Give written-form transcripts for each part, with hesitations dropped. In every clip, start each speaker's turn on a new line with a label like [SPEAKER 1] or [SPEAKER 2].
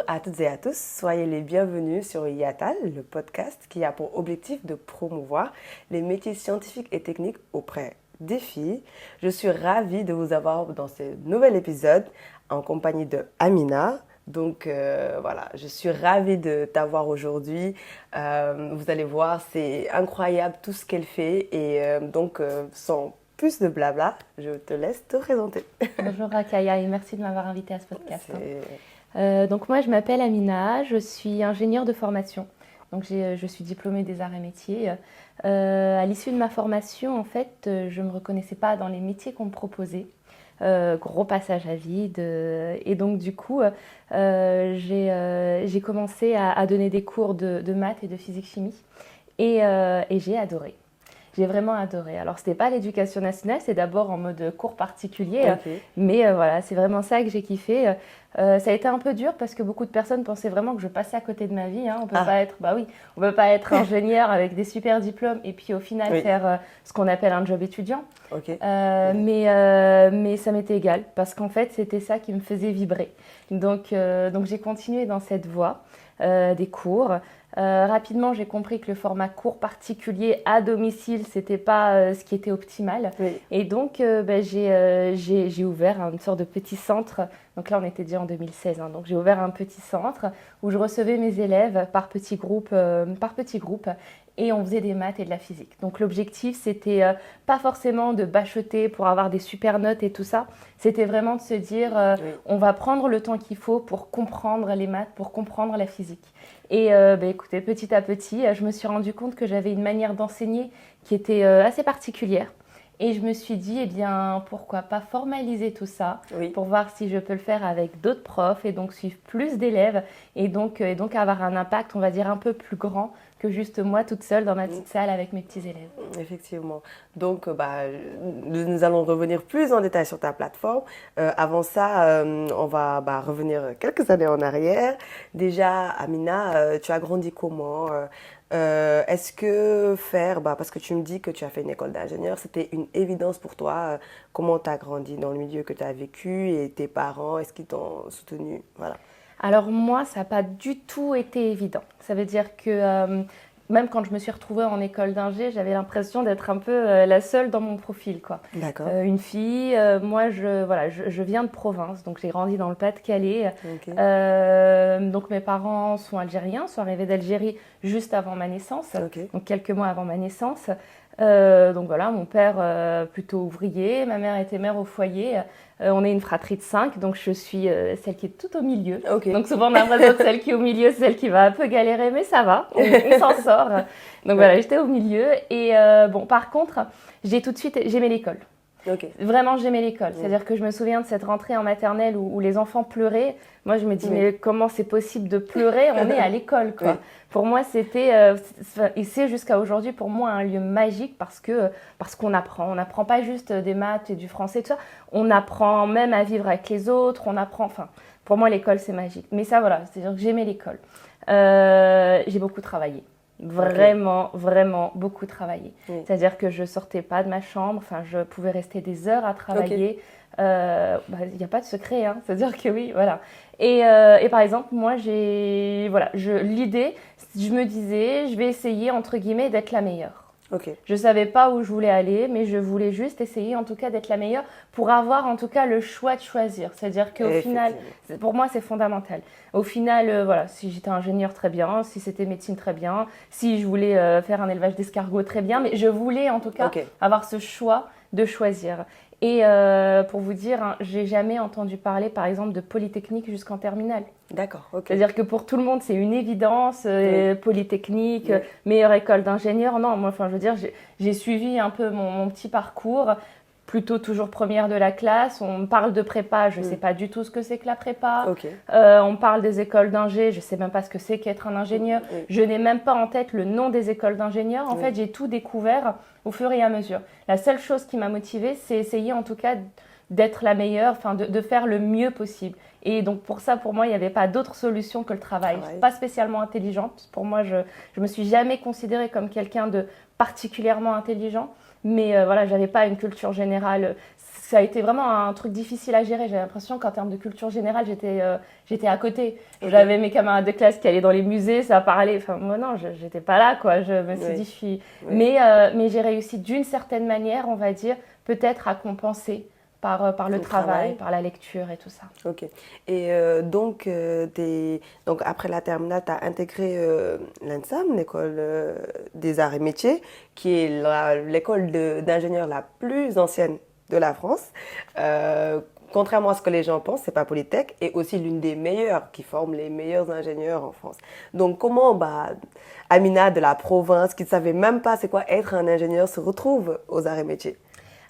[SPEAKER 1] à toutes et à tous, soyez les bienvenus sur IATAL, le podcast qui a pour objectif de promouvoir les métiers scientifiques et techniques auprès des filles. Je suis ravie de vous avoir dans ce nouvel épisode en compagnie de Amina. Donc voilà, je suis ravie de t'avoir aujourd'hui. Vous allez voir, c'est incroyable tout ce qu'elle fait et sans plus de blabla, je te laisse te présenter.
[SPEAKER 2] Bonjour Rakaya et merci de m'avoir invitée à ce podcast. Donc moi je m'appelle Amina, je suis ingénieure de formation. Donc je suis diplômée des arts et métiers. À l'issue de ma formation, en fait, je ne me reconnaissais pas dans les métiers qu'on me proposait. Gros passage à vide. Et donc du coup, j'ai commencé à donner des cours de maths et de physique-chimie. Et j'ai adoré. J'ai vraiment adoré. Alors, ce n'était pas l'éducation nationale, c'est d'abord en mode cours particulier.
[SPEAKER 1] Okay.
[SPEAKER 2] Mais voilà, c'est vraiment ça que j'ai kiffé. Ça a été un peu dur parce que beaucoup de personnes pensaient vraiment que je passais à côté de ma vie. Hein. On peut pas être, on peut pas être ingénieur avec des super diplômes et puis au final faire ce qu'on appelle un job étudiant.
[SPEAKER 1] Okay.
[SPEAKER 2] Mais ça m'était égal parce qu'en fait, c'était ça qui me faisait vibrer. Donc j'ai continué dans cette voie des cours. Rapidement, j'ai compris que le format cours particulier à domicile, c'était pas ce qui était optimal.
[SPEAKER 1] Oui.
[SPEAKER 2] Et donc, j'ai ouvert une sorte de petit centre. Donc là, on était déjà en 2016. Hein, donc, j'ai ouvert un petit centre où je recevais mes élèves par petits groupes. Et on faisait des maths et de la physique. Donc l'objectif, c'était pas forcément de bachoter pour avoir des super notes et tout ça. C'était vraiment de se dire, on va prendre le temps qu'il faut pour comprendre les maths, pour comprendre la physique. Et écoutez, petit à petit, je me suis rendu compte que j'avais une manière d'enseigner qui était assez particulière. Et je me suis dit, eh bien, pourquoi pas formaliser tout ça pour voir si je peux le faire avec d'autres profs et donc suivre plus d'élèves et donc avoir un impact, on va dire, un peu plus grand que juste moi toute seule dans ma petite salle avec mes petits élèves.
[SPEAKER 1] Effectivement. Donc, nous allons revenir plus en détail sur ta plateforme. Avant ça, on va revenir quelques années en arrière. Déjà, Amina, tu as grandi comment est-ce que parce que tu me dis que tu as fait une école d'ingénieur, c'était une évidence pour toi? Comment tu as grandi dans le milieu que tu as vécu et tes parents, est-ce qu'ils t'ont soutenu? Voilà.
[SPEAKER 2] Alors moi, ça n'a pas du tout été évident. Ça veut dire que même quand je me suis retrouvée en école d'ingé, j'avais l'impression d'être un peu la seule dans mon profil, quoi.
[SPEAKER 1] D'accord.
[SPEAKER 2] Une fille, moi je viens de province, donc j'ai grandi dans le Pas-de-Calais.
[SPEAKER 1] Okay.
[SPEAKER 2] Donc mes parents sont algériens, sont arrivés d'Algérie juste avant ma naissance, donc quelques mois avant ma naissance. Donc voilà, mon père plutôt ouvrier, ma mère était mère au foyer. On est une fratrie de 5, donc je suis celle qui est tout au milieu. Donc souvent on a l'impression que celle qui est au milieu, c'est celle qui va un peu galérer, mais ça va, on s'en sort. Donc voilà, j'étais au milieu. Et par contre, j'ai tout de suite aimé l'école. Vraiment, j'aimais l'école. C'est-à-dire que je me souviens de cette rentrée en maternelle où les enfants pleuraient. Moi, je me dis, mais comment c'est possible de pleurer? On est à l'école, quoi. Pour moi, c'était, et c'est jusqu'à aujourd'hui pour moi un lieu magique parce qu'on apprend. On n'apprend pas juste des maths et du français, tout ça. On apprend même à vivre avec les autres. On apprend, pour moi, l'école, c'est magique. Mais ça, voilà, c'est-à-dire que j'aimais l'école. J'ai beaucoup travaillé. Vraiment beaucoup travaillé. C'est-à-dire que je sortais pas de ma chambre, je pouvais rester des heures à travailler. Il n'y a pas de secret, hein. C'est-à-dire que oui, voilà. Et par exemple, moi, l'idée, je me disais, je vais essayer, entre guillemets, d'être la meilleure. Je savais pas où je voulais aller, mais je voulais juste essayer en tout cas d'être la meilleure pour avoir en tout cas le choix de choisir. C'est-à-dire qu'au final, pour moi c'est fondamental. Au final, si j'étais ingénieur très bien, si c'était médecine très bien, si je voulais faire un élevage d'escargots très bien, mais je voulais en tout cas avoir ce choix de choisir. Et pour vous dire, hein, j'ai jamais entendu parler par exemple de Polytechnique jusqu'en terminale.
[SPEAKER 1] D'accord,
[SPEAKER 2] C'est-à-dire que pour tout le monde, c'est une évidence, Polytechnique, meilleure école d'ingénieur. Non, moi, je veux dire, j'ai suivi un peu mon petit parcours, plutôt toujours première de la classe. On parle de prépa, je ne sais pas du tout ce que c'est que la prépa. On parle des écoles d'ingé, je ne sais même pas ce que c'est qu'être un ingénieur. Je n'ai même pas en tête le nom des écoles d'ingénieurs. En fait, j'ai tout découvert au fur et à mesure. La seule chose qui m'a motivée, c'est essayer en tout cas d'être la meilleure, de faire le mieux possible. Et donc pour moi, il n'y avait pas d'autre solution que le travail. Pas spécialement intelligente. Pour moi, je me suis jamais considérée comme quelqu'un de particulièrement intelligent. Mais j'avais pas une culture générale. ça a été vraiment un truc difficile à gérer. J'ai l'impression qu'en termes de culture générale, j'étais à côté. J'avais mes camarades de classe qui allaient dans les musées, ça parlait. Enfin, moi, non, j'étais pas là, quoi. Je me suis dit, mais j'ai réussi d'une certaine manière, on va dire, peut-être à compenser par le travail, par la lecture et tout ça.
[SPEAKER 1] Ok. Et donc après la terminale, tu as intégré l'ENSAM, l'école des arts et métiers, qui est l'école d'ingénieurs la plus ancienne de la France. Contrairement à ce que les gens pensent, c'est pas Polytech, et aussi l'une des meilleures, qui forme les meilleurs ingénieurs en France. Donc comment Amina de la province, qui ne savait même pas c'est quoi être un ingénieur, se retrouve aux arts et métiers?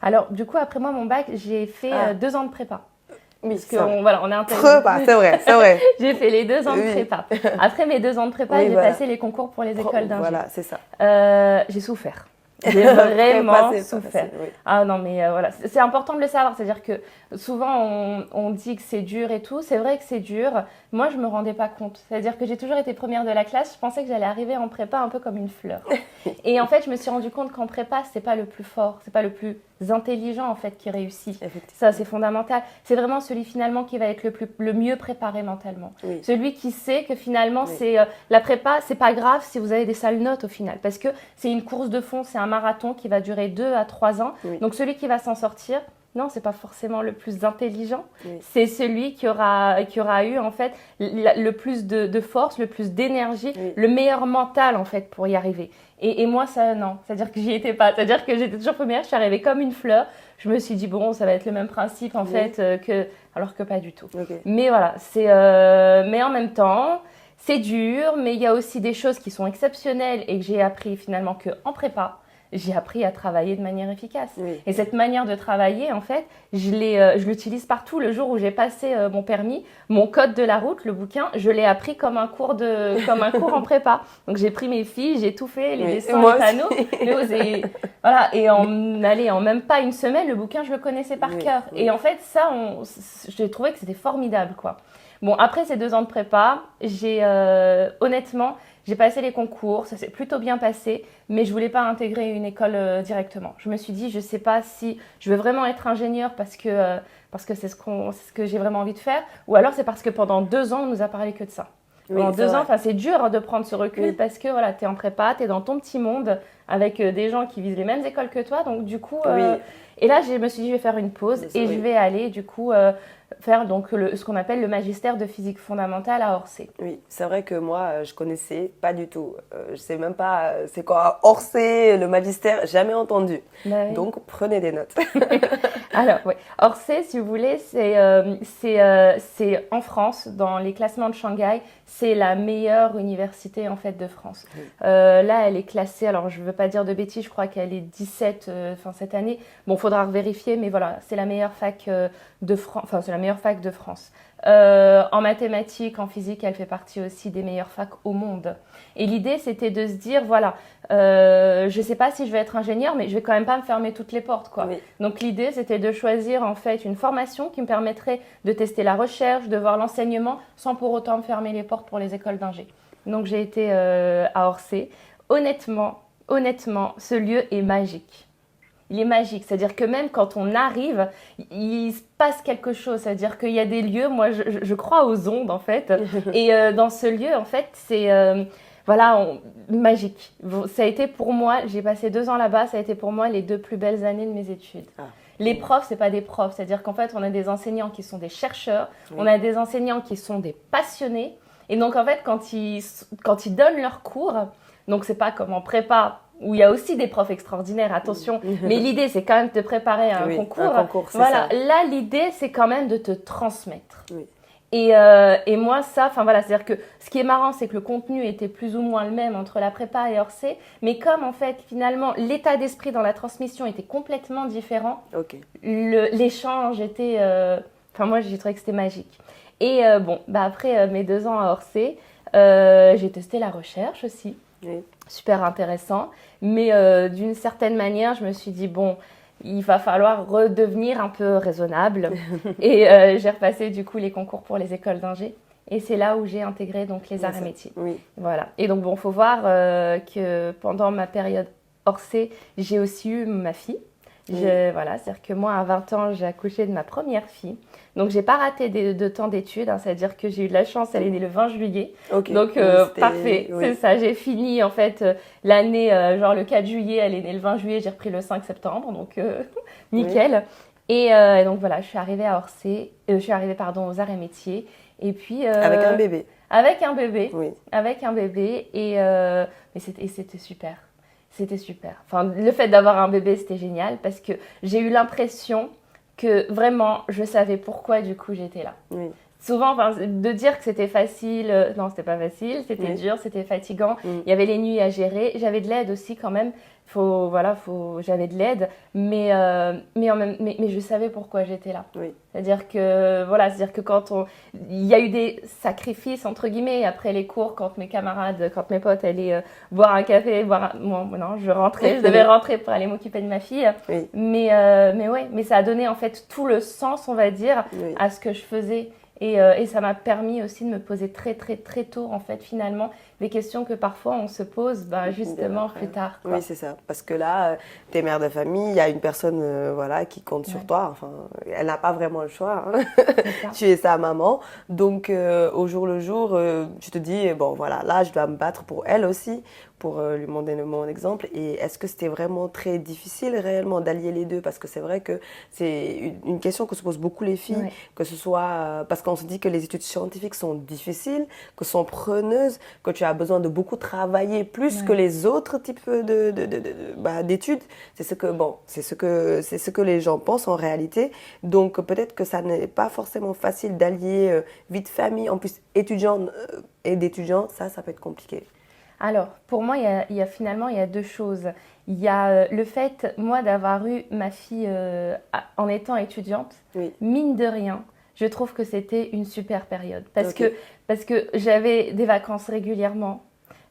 [SPEAKER 2] Alors, du coup, après moi, mon bac, j'ai fait 2 ans de prépa.
[SPEAKER 1] Oui,
[SPEAKER 2] parce on est intégré.
[SPEAKER 1] Prépa, c'est vrai.
[SPEAKER 2] J'ai fait les 2 ans de prépa. Après mes 2 ans de prépa, j'ai passé les concours pour les écoles d'ingé.
[SPEAKER 1] Voilà, c'est ça.
[SPEAKER 2] J'ai souffert. J'ai vraiment souffert.
[SPEAKER 1] Facile, oui.
[SPEAKER 2] Ah non, mais voilà, c'est important de le savoir. C'est-à-dire que souvent, on dit que c'est dur et tout. C'est vrai que c'est dur. Moi, je ne me rendais pas compte. C'est-à-dire que j'ai toujours été première de la classe. Je pensais que j'allais arriver en prépa un peu comme une fleur. Et en fait, je me suis rendu compte qu'en prépa, ce n'est pas le plus fort, ce n'est pas le plus intelligent en fait qui réussit. Ça, c'est fondamental. C'est vraiment celui finalement qui va être le mieux préparé mentalement. Oui. Celui qui sait que finalement, c'est la prépa, c'est pas grave si vous avez des sales notes au final. Parce que c'est une course de fond, c'est un marathon qui va durer 2 à 3 ans. Oui. Donc celui qui va s'en sortir, non, c'est pas forcément le plus intelligent. Oui. C'est celui qui aura eu en fait le plus de force, le plus d'énergie, le meilleur mental en fait pour y arriver. Et moi, ça, non. C'est-à-dire que j'y étais pas. C'est-à-dire que j'étais toujours première, je suis arrivée comme une fleur. Je me suis dit, bon, ça va être le même principe en fait, alors que pas du tout. Okay. Mais voilà, mais en même temps, c'est dur, mais il y a aussi des choses qui sont exceptionnelles et que j'ai appris finalement qu'en prépa. J'ai appris à travailler de manière efficace. Oui. Et cette manière de travailler, en fait, je l'utilise partout. Le jour où j'ai passé mon permis, mon code de la route, le bouquin, je l'ai appris comme un cours en prépa. Donc j'ai pris mes filles, j'ai tout fait, les dessins, les panneaux. Et en même pas une semaine, le bouquin, je le connaissais par cœur. Oui. Et en fait, ça, j'ai trouvé que c'était formidable, quoi. Bon, après ces 2 ans de prépa, honnêtement, j'ai passé les concours, ça s'est plutôt bien passé, mais je voulais pas intégrer une école directement. Je me suis dit, je sais pas si je veux vraiment être ingénieur parce que c'est ce que j'ai vraiment envie de faire, ou alors c'est parce que pendant 2 ans, on nous a parlé que de ça. Oui, pendant 2 ans, c'est dur de prendre ce recul parce que voilà, tu es en prépa, tu es dans ton petit monde avec des gens qui visent les mêmes écoles que toi, donc du coup... Et là, je me suis dit, je vais faire une pause et je vais aller du coup faire donc ce qu'on appelle le magistère de physique fondamentale à Orsay. Oui,
[SPEAKER 1] c'est vrai que moi, je connaissais pas du tout. Je sais même pas c'est quoi Orsay, le magistère, jamais entendu. Oui. Donc, prenez des notes.
[SPEAKER 2] Alors, oui. Orsay, si vous voulez, c'est en France, dans les classements de Shanghai, c'est la meilleure université en fait de France. Oui. Là, elle est classée, alors je ne veux pas dire de bêtises, je crois qu'elle est 17 cette année. Bon, il faudra vérifier, mais voilà, c'est la meilleure fac de France. En mathématiques, en physique, elle fait partie aussi des meilleures facs au monde. Et l'idée, c'était de se dire, voilà, je ne sais pas si je vais être ingénieur, mais je vais quand même pas me fermer toutes les portes, quoi. Oui. Donc l'idée, c'était de choisir en fait une formation qui me permettrait de tester la recherche, de voir l'enseignement, sans pour autant me fermer les portes pour les écoles d'ingé. Donc j'ai été à Orsay. Honnêtement, ce lieu est magique. Il est magique, c'est-à-dire que même quand on arrive, il se passe quelque chose, c'est-à-dire qu'il y a des lieux, moi je crois aux ondes en fait, et dans ce lieu en fait c'est magique. Ça a été pour moi, j'ai passé 2 ans là-bas, ça a été pour moi les 2 plus belles années de mes études. Ah. Les profs, c'est pas des profs, c'est-à-dire qu'en fait on a des enseignants qui sont des chercheurs, on a des enseignants qui sont des passionnés, et donc en fait quand ils donnent leurs cours, donc c'est pas comme en prépa, où il y a aussi des profs extraordinaires, attention, mais l'idée c'est quand même de te préparer à un concours.
[SPEAKER 1] Un concours, c'est
[SPEAKER 2] voilà,
[SPEAKER 1] ça.
[SPEAKER 2] Là l'idée c'est quand même de te transmettre. Oui. Et moi ça, c'est-à-dire que ce qui est marrant c'est que le contenu était plus ou moins le même entre la prépa et Orsay, mais comme en fait finalement l'état d'esprit dans la transmission était complètement différent, l'échange était, moi j'ai trouvé que c'était magique. Et après mes 2 ans à Orsay, j'ai testé la recherche aussi. Oui. Super intéressant, mais d'une certaine manière, je me suis dit, bon, il va falloir redevenir un peu raisonnable. Et j'ai repassé du coup les concours pour les écoles d'ingé. Et c'est là où j'ai intégré donc les arts et métiers. Oui. Voilà. Et donc, bon, il faut voir que pendant ma période Orsay, j'ai aussi eu ma fille. Voilà, c'est-à-dire que moi, à 20 ans, j'ai accouché de ma première fille. Donc, j'ai pas raté de temps d'études. C'est-à-dire que j'ai eu de la chance, elle est née le 20 juillet. Donc, parfait, c'est ça. J'ai fini, en fait, l'année, genre le 4 juillet, elle est née le 20 juillet, j'ai repris le 5 septembre. Donc, nickel. Et donc, voilà, je suis arrivée à Orsay. Je suis arrivée, aux Arts et Métiers. Et puis…
[SPEAKER 1] avec un bébé.
[SPEAKER 2] Avec un bébé.
[SPEAKER 1] Oui.
[SPEAKER 2] Avec un bébé. Et c'était super. C'était super. Enfin, le fait d'avoir un bébé, c'était génial parce que j'ai eu l'impression que vraiment, je savais pourquoi du coup j'étais là.
[SPEAKER 1] Oui.
[SPEAKER 2] Souvent, de dire que c'était facile, non, c'était pas facile, c'était dur, c'était fatigant. Il y avait les nuits à gérer. J'avais de l'aide aussi quand même. J'avais de l'aide, mais je savais pourquoi j'étais là.
[SPEAKER 1] Oui.
[SPEAKER 2] C'est-à-dire que il y a eu des sacrifices entre guillemets après les cours, quand mes potes allaient boire un café, je devais rentrer pour aller m'occuper de ma fille.
[SPEAKER 1] Oui.
[SPEAKER 2] Mais ça a donné en fait tout le sens, on va dire, à ce que je faisais. Et ça m'a permis aussi de me poser très très très tôt en fait finalement des questions que parfois on se pose justement plus tard.
[SPEAKER 1] Oui, c'est ça. Parce que là, t'es mère de famille, il y a une personne qui compte sur toi. Enfin, elle n'a pas vraiment le choix. Hein. Tu es sa maman. Donc, au jour le jour, tu te dis, là, je dois me battre pour elle aussi, pour lui demander mon exemple. Et est-ce que c'était vraiment très difficile réellement d'allier les deux? Parce que c'est vrai que c'est une question que se posent beaucoup les filles, que ce soit parce qu'on se dit que les études scientifiques sont difficiles, que sont preneuses, que tu as besoin de beaucoup travailler plus que les autres types d'études. C'est ce que les gens pensent en réalité. Donc peut-être que ça n'est pas forcément facile d'allier vie de famille, en plus étudiant et d'étudiant, ça peut être compliqué.
[SPEAKER 2] Alors, pour moi, il y a deux choses. Il y a le fait, moi, d'avoir eu ma fille en étant étudiante, mine de rien, je trouve que c'était une super période. Parce que j'avais des vacances régulièrement.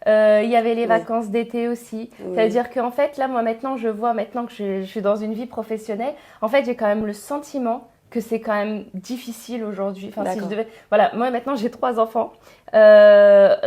[SPEAKER 2] Il y avait les vacances d'été aussi. C'est-à-dire qu'en fait, là, moi, maintenant que je suis dans une vie professionnelle, en fait, j'ai quand même le sentiment que c'est quand même difficile aujourd'hui. Enfin, si je devais… Voilà, moi, maintenant, j'ai 3 enfants. Réallier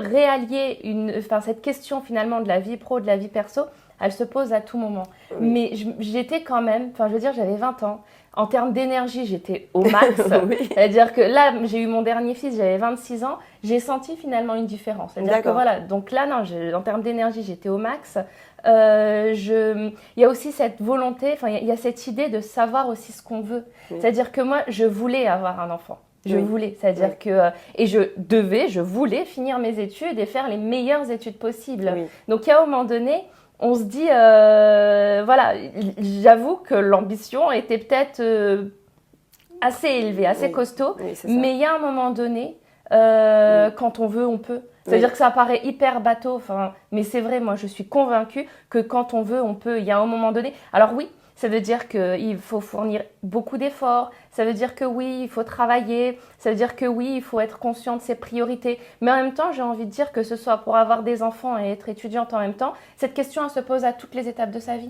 [SPEAKER 2] cette question, finalement, de la vie pro, de la vie perso, elle se pose à tout moment. Mais j'étais quand même… Enfin, je veux dire, j'avais 20 ans. En termes d'énergie, j'étais au max. C'est-à-dire que là, j'ai eu mon dernier fils, j'avais 26 ans. J'ai senti finalement une différence. C'est-à-dire que voilà, donc là, non, en termes d'énergie, j'étais au max. Il y a aussi cette volonté, il y a cette idée de savoir aussi ce qu'on veut. C'est-à-dire que moi, je voulais avoir un enfant. Je voulais, c'est-à-dire que… Et je voulais finir mes études et faire les meilleures études possibles. Donc, à un moment donné… On se dit, j'avoue que l'ambition était peut-être assez élevée, assez costaud, mais il y a un moment donné, quand on veut, on peut. C'est-à-dire que ça paraît hyper bateau, mais c'est vrai, moi je suis convaincue que quand on veut, on peut. Il y a un moment donné. Alors oui, ça veut dire qu'il faut fournir beaucoup d'efforts, ça veut dire que oui, il faut travailler, ça veut dire que oui, il faut être conscient de ses priorités. Mais en même temps, j'ai envie de dire que ce soit pour avoir des enfants et être étudiante en même temps, cette question elle se pose à toutes les étapes de sa vie.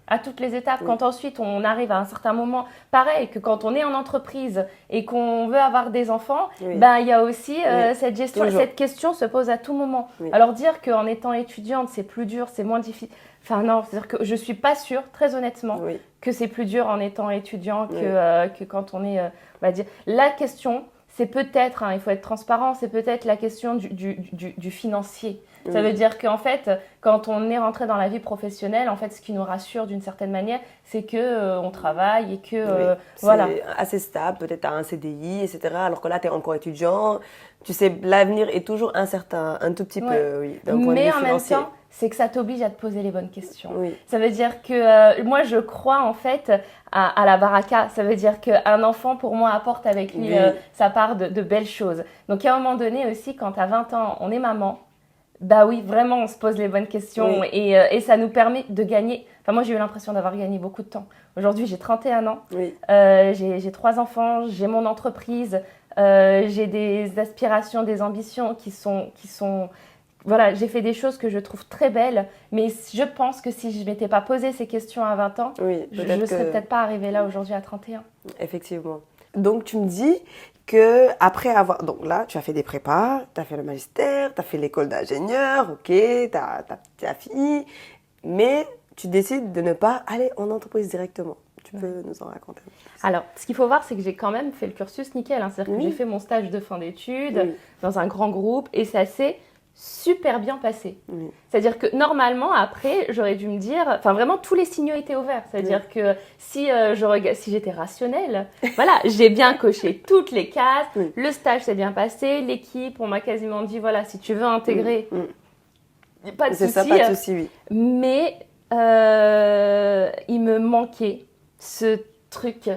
[SPEAKER 2] À toutes les étapes. Quand ensuite on arrive à un certain moment, pareil que quand on est en entreprise et qu'on veut avoir des enfants, il y a aussi cette question se pose à tout moment. Alors dire qu'en étant étudiante, c'est plus dur, c'est moins difficile… Enfin non, c'est-à-dire que je suis pas sûre, très honnêtement, que c'est plus dur en étant étudiant que quand on est, on va dire. La question, c'est peut-être, il faut être transparent, c'est peut-être la question du financier. Ça veut dire qu'en fait, quand on est rentré dans la vie professionnelle, en fait, ce qui nous rassure d'une certaine manière, c'est que on travaille et que
[SPEAKER 1] c'est assez stable, peut-être tu as un CDI, etc. Alors que là, tu es encore étudiant. Tu sais, l'avenir est toujours incertain, un tout petit peu, d'un point de vue financier. Mais en même temps,
[SPEAKER 2] c'est que ça t'oblige à te poser les bonnes questions. Ça veut dire que moi, je crois en fait à la baraka. Ça veut dire qu'un enfant, pour moi, apporte avec lui sa part de belles choses. Donc, à un moment donné aussi, quand tu as 20 ans, on est maman. Bah oui, vraiment, on se pose les bonnes questions et ça nous permet de gagner. Enfin, moi, j'ai eu l'impression d'avoir gagné beaucoup de temps. Aujourd'hui, j'ai 31 ans. J'ai 3 enfants, j'ai mon entreprise, j'ai des aspirations, des ambitions qui sont voilà, j'ai fait des choses que je trouve très belles, mais je pense que si je ne m'étais pas posé ces questions à 20 ans, je ne serais peut-être pas arrivée là aujourd'hui à 31.
[SPEAKER 1] Effectivement. Donc, tu me dis que après avoir… Donc là, tu as fait des prépas, tu as fait le magistère, tu as fait l'école d'ingénieur, ok, tu as fini, mais tu décides de ne pas aller en entreprise directement. Tu peux nous en raconter un peu plus.
[SPEAKER 2] Alors, ce qu'il faut voir, c'est que j'ai quand même fait le cursus nickel. Hein. C'est-à-dire que j'ai fait mon stage de fin d'études dans un grand groupe et ça s'est super bien passé. C'est-à-dire que normalement, après, j'aurais dû me dire... Enfin, vraiment, tous les signaux étaient ouverts. C'est-à-dire que si j'étais rationnelle, voilà, j'ai bien coché toutes les cases. Le stage s'est bien passé. L'équipe, on m'a quasiment dit, voilà, si tu veux intégrer, pas de souci.
[SPEAKER 1] C'est ça, pas de souci, oui.
[SPEAKER 2] Mais il me manquait ce truc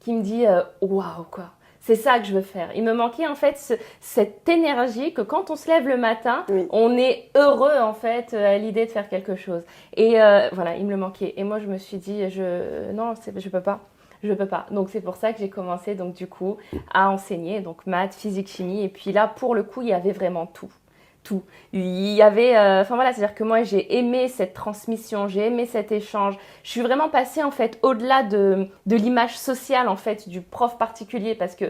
[SPEAKER 2] qui me dit waouh, quoi. C'est ça que je veux faire. Il me manquait en fait cette énergie que quand on se lève le matin, on est heureux en fait à l'idée de faire quelque chose. Et voilà, il me le manquait. Et moi, je me suis dit, non, je peux pas. Je peux pas. Donc, c'est pour ça que j'ai commencé donc du coup à enseigner, donc maths, physique, chimie. Et puis là, pour le coup, il y avait vraiment tout. Il y avait, enfin voilà, c'est-à-dire que moi j'ai aimé cette transmission, j'ai aimé cet échange. Je suis vraiment passée en fait au-delà de l'image sociale en fait du prof particulier parce que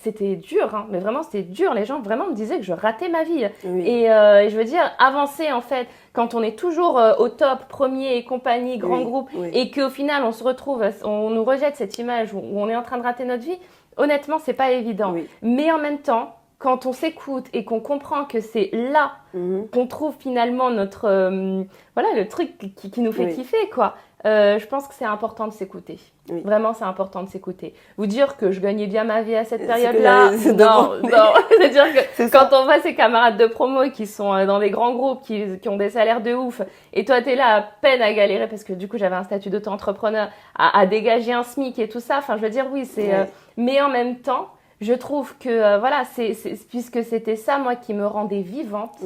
[SPEAKER 2] c'était dur, hein, mais vraiment c'était dur. Les gens vraiment me disaient que je ratais ma vie. Et je veux dire, avancer en fait, quand on est toujours au top, premier et compagnie, grand groupe, et qu'au final on se retrouve, on nous rejette cette image où on est en train de rater notre vie, honnêtement c'est pas évident. Mais en même temps, quand on s'écoute et qu'on comprend que c'est là qu'on trouve finalement notre voilà le truc qui nous fait kiffer quoi. Je pense que c'est important de s'écouter. Vraiment, c'est important de s'écouter. Vous dire que je gagnais bien ma vie à cette période-là, non. C'est-à-dire que quand on voit ses camarades de promo qui sont dans des grands groupes, qui ont des salaires de ouf, et toi, t'es là à peine à galérer parce que du coup, j'avais un statut d'auto-entrepreneur, à dégager un SMIC et tout ça. Enfin, je veux dire, oui, c'est. Mais en même temps, je trouve que, voilà, puisque c'était ça, moi, qui me rendait vivante,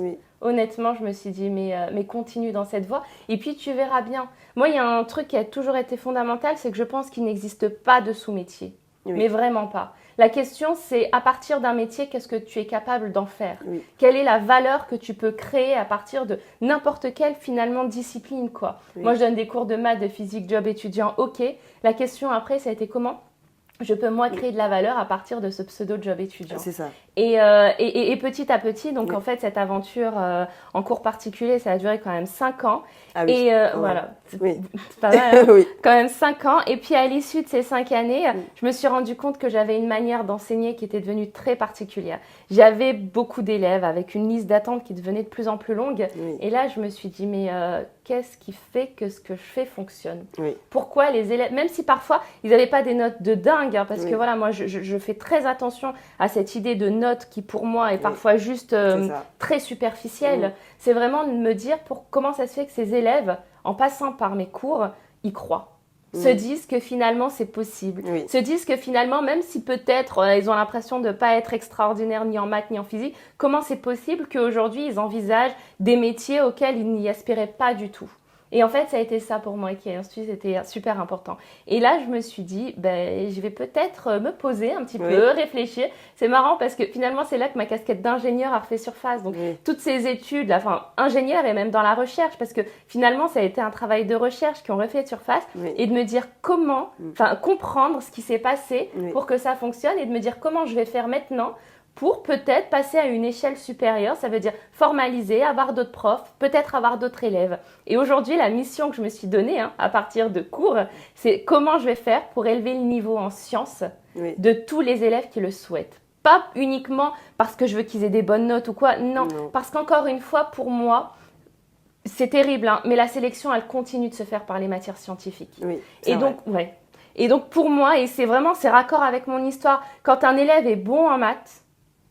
[SPEAKER 2] honnêtement, je me suis dit, mais continue dans cette voie. Et puis, tu verras bien. Moi, il y a un truc qui a toujours été fondamental, c'est que je pense qu'il n'existe pas de sous-métier. Mais vraiment pas. La question, c'est à partir d'un métier, qu'est-ce que tu es capable d'en faire ? Quelle est la valeur que tu peux créer à partir de n'importe quelle, finalement, discipline, quoi. Moi, je donne des cours de maths, de physique, job étudiant, ok. La question après, ça a été comment ? Je peux moi créer de la valeur à partir de ce pseudo-job étudiant.
[SPEAKER 1] C'est ça.
[SPEAKER 2] Et petit à petit, donc en fait, cette aventure en cours particulier, ça a duré quand même 5 ans.
[SPEAKER 1] Ah oui.
[SPEAKER 2] Et voilà, c'est pas mal, hein quand même 5 ans. Et puis à l'issue de ces 5 années, je me suis rendu compte que j'avais une manière d'enseigner qui était devenue très particulière. J'avais beaucoup d'élèves avec une liste d'attente qui devenait de plus en plus longue. Et là, je me suis dit, mais qu'est-ce qui fait que ce que je fais fonctionne ? Pourquoi les élèves, même si parfois, ils n'avaient pas des notes de dingue, hein, parce que voilà, moi, je fais très attention à cette idée de note qui, pour moi, est parfois juste très superficielle. C'est vraiment de me dire comment ça se fait que ces élèves, en passant par mes cours, y croient. Se disent que finalement c'est possible, se disent que finalement même si peut-être ils ont l'impression de ne pas être extraordinaires ni en maths ni en physique, comment c'est possible qu'aujourd'hui ils envisagent des métiers auxquels ils n'y aspiraient pas du tout. Et en fait, ça a été ça pour moi qui ensuite c'était super important. Et là, je me suis dit, je vais peut-être me poser un petit peu, réfléchir. C'est marrant parce que finalement, c'est là que ma casquette d'ingénieur a refait surface. Donc, toutes ces études, là, enfin, ingénieur et même dans la recherche, parce que finalement, ça a été un travail de recherche qui ont refait surface et de me dire comment, enfin, comprendre ce qui s'est passé pour que ça fonctionne et de me dire comment je vais faire maintenant pour peut-être passer à une échelle supérieure, ça veut dire formaliser, avoir d'autres profs, peut-être avoir d'autres élèves. Et aujourd'hui, la mission que je me suis donnée à partir de cours, c'est comment je vais faire pour élever le niveau en sciences de tous les élèves qui le souhaitent. Pas uniquement parce que je veux qu'ils aient des bonnes notes ou quoi, non. Parce qu'encore une fois, pour moi, c'est terrible, mais la sélection, elle continue de se faire par les matières scientifiques. Et donc, Et donc, pour moi, et c'est raccord avec mon histoire, quand un élève est bon en maths,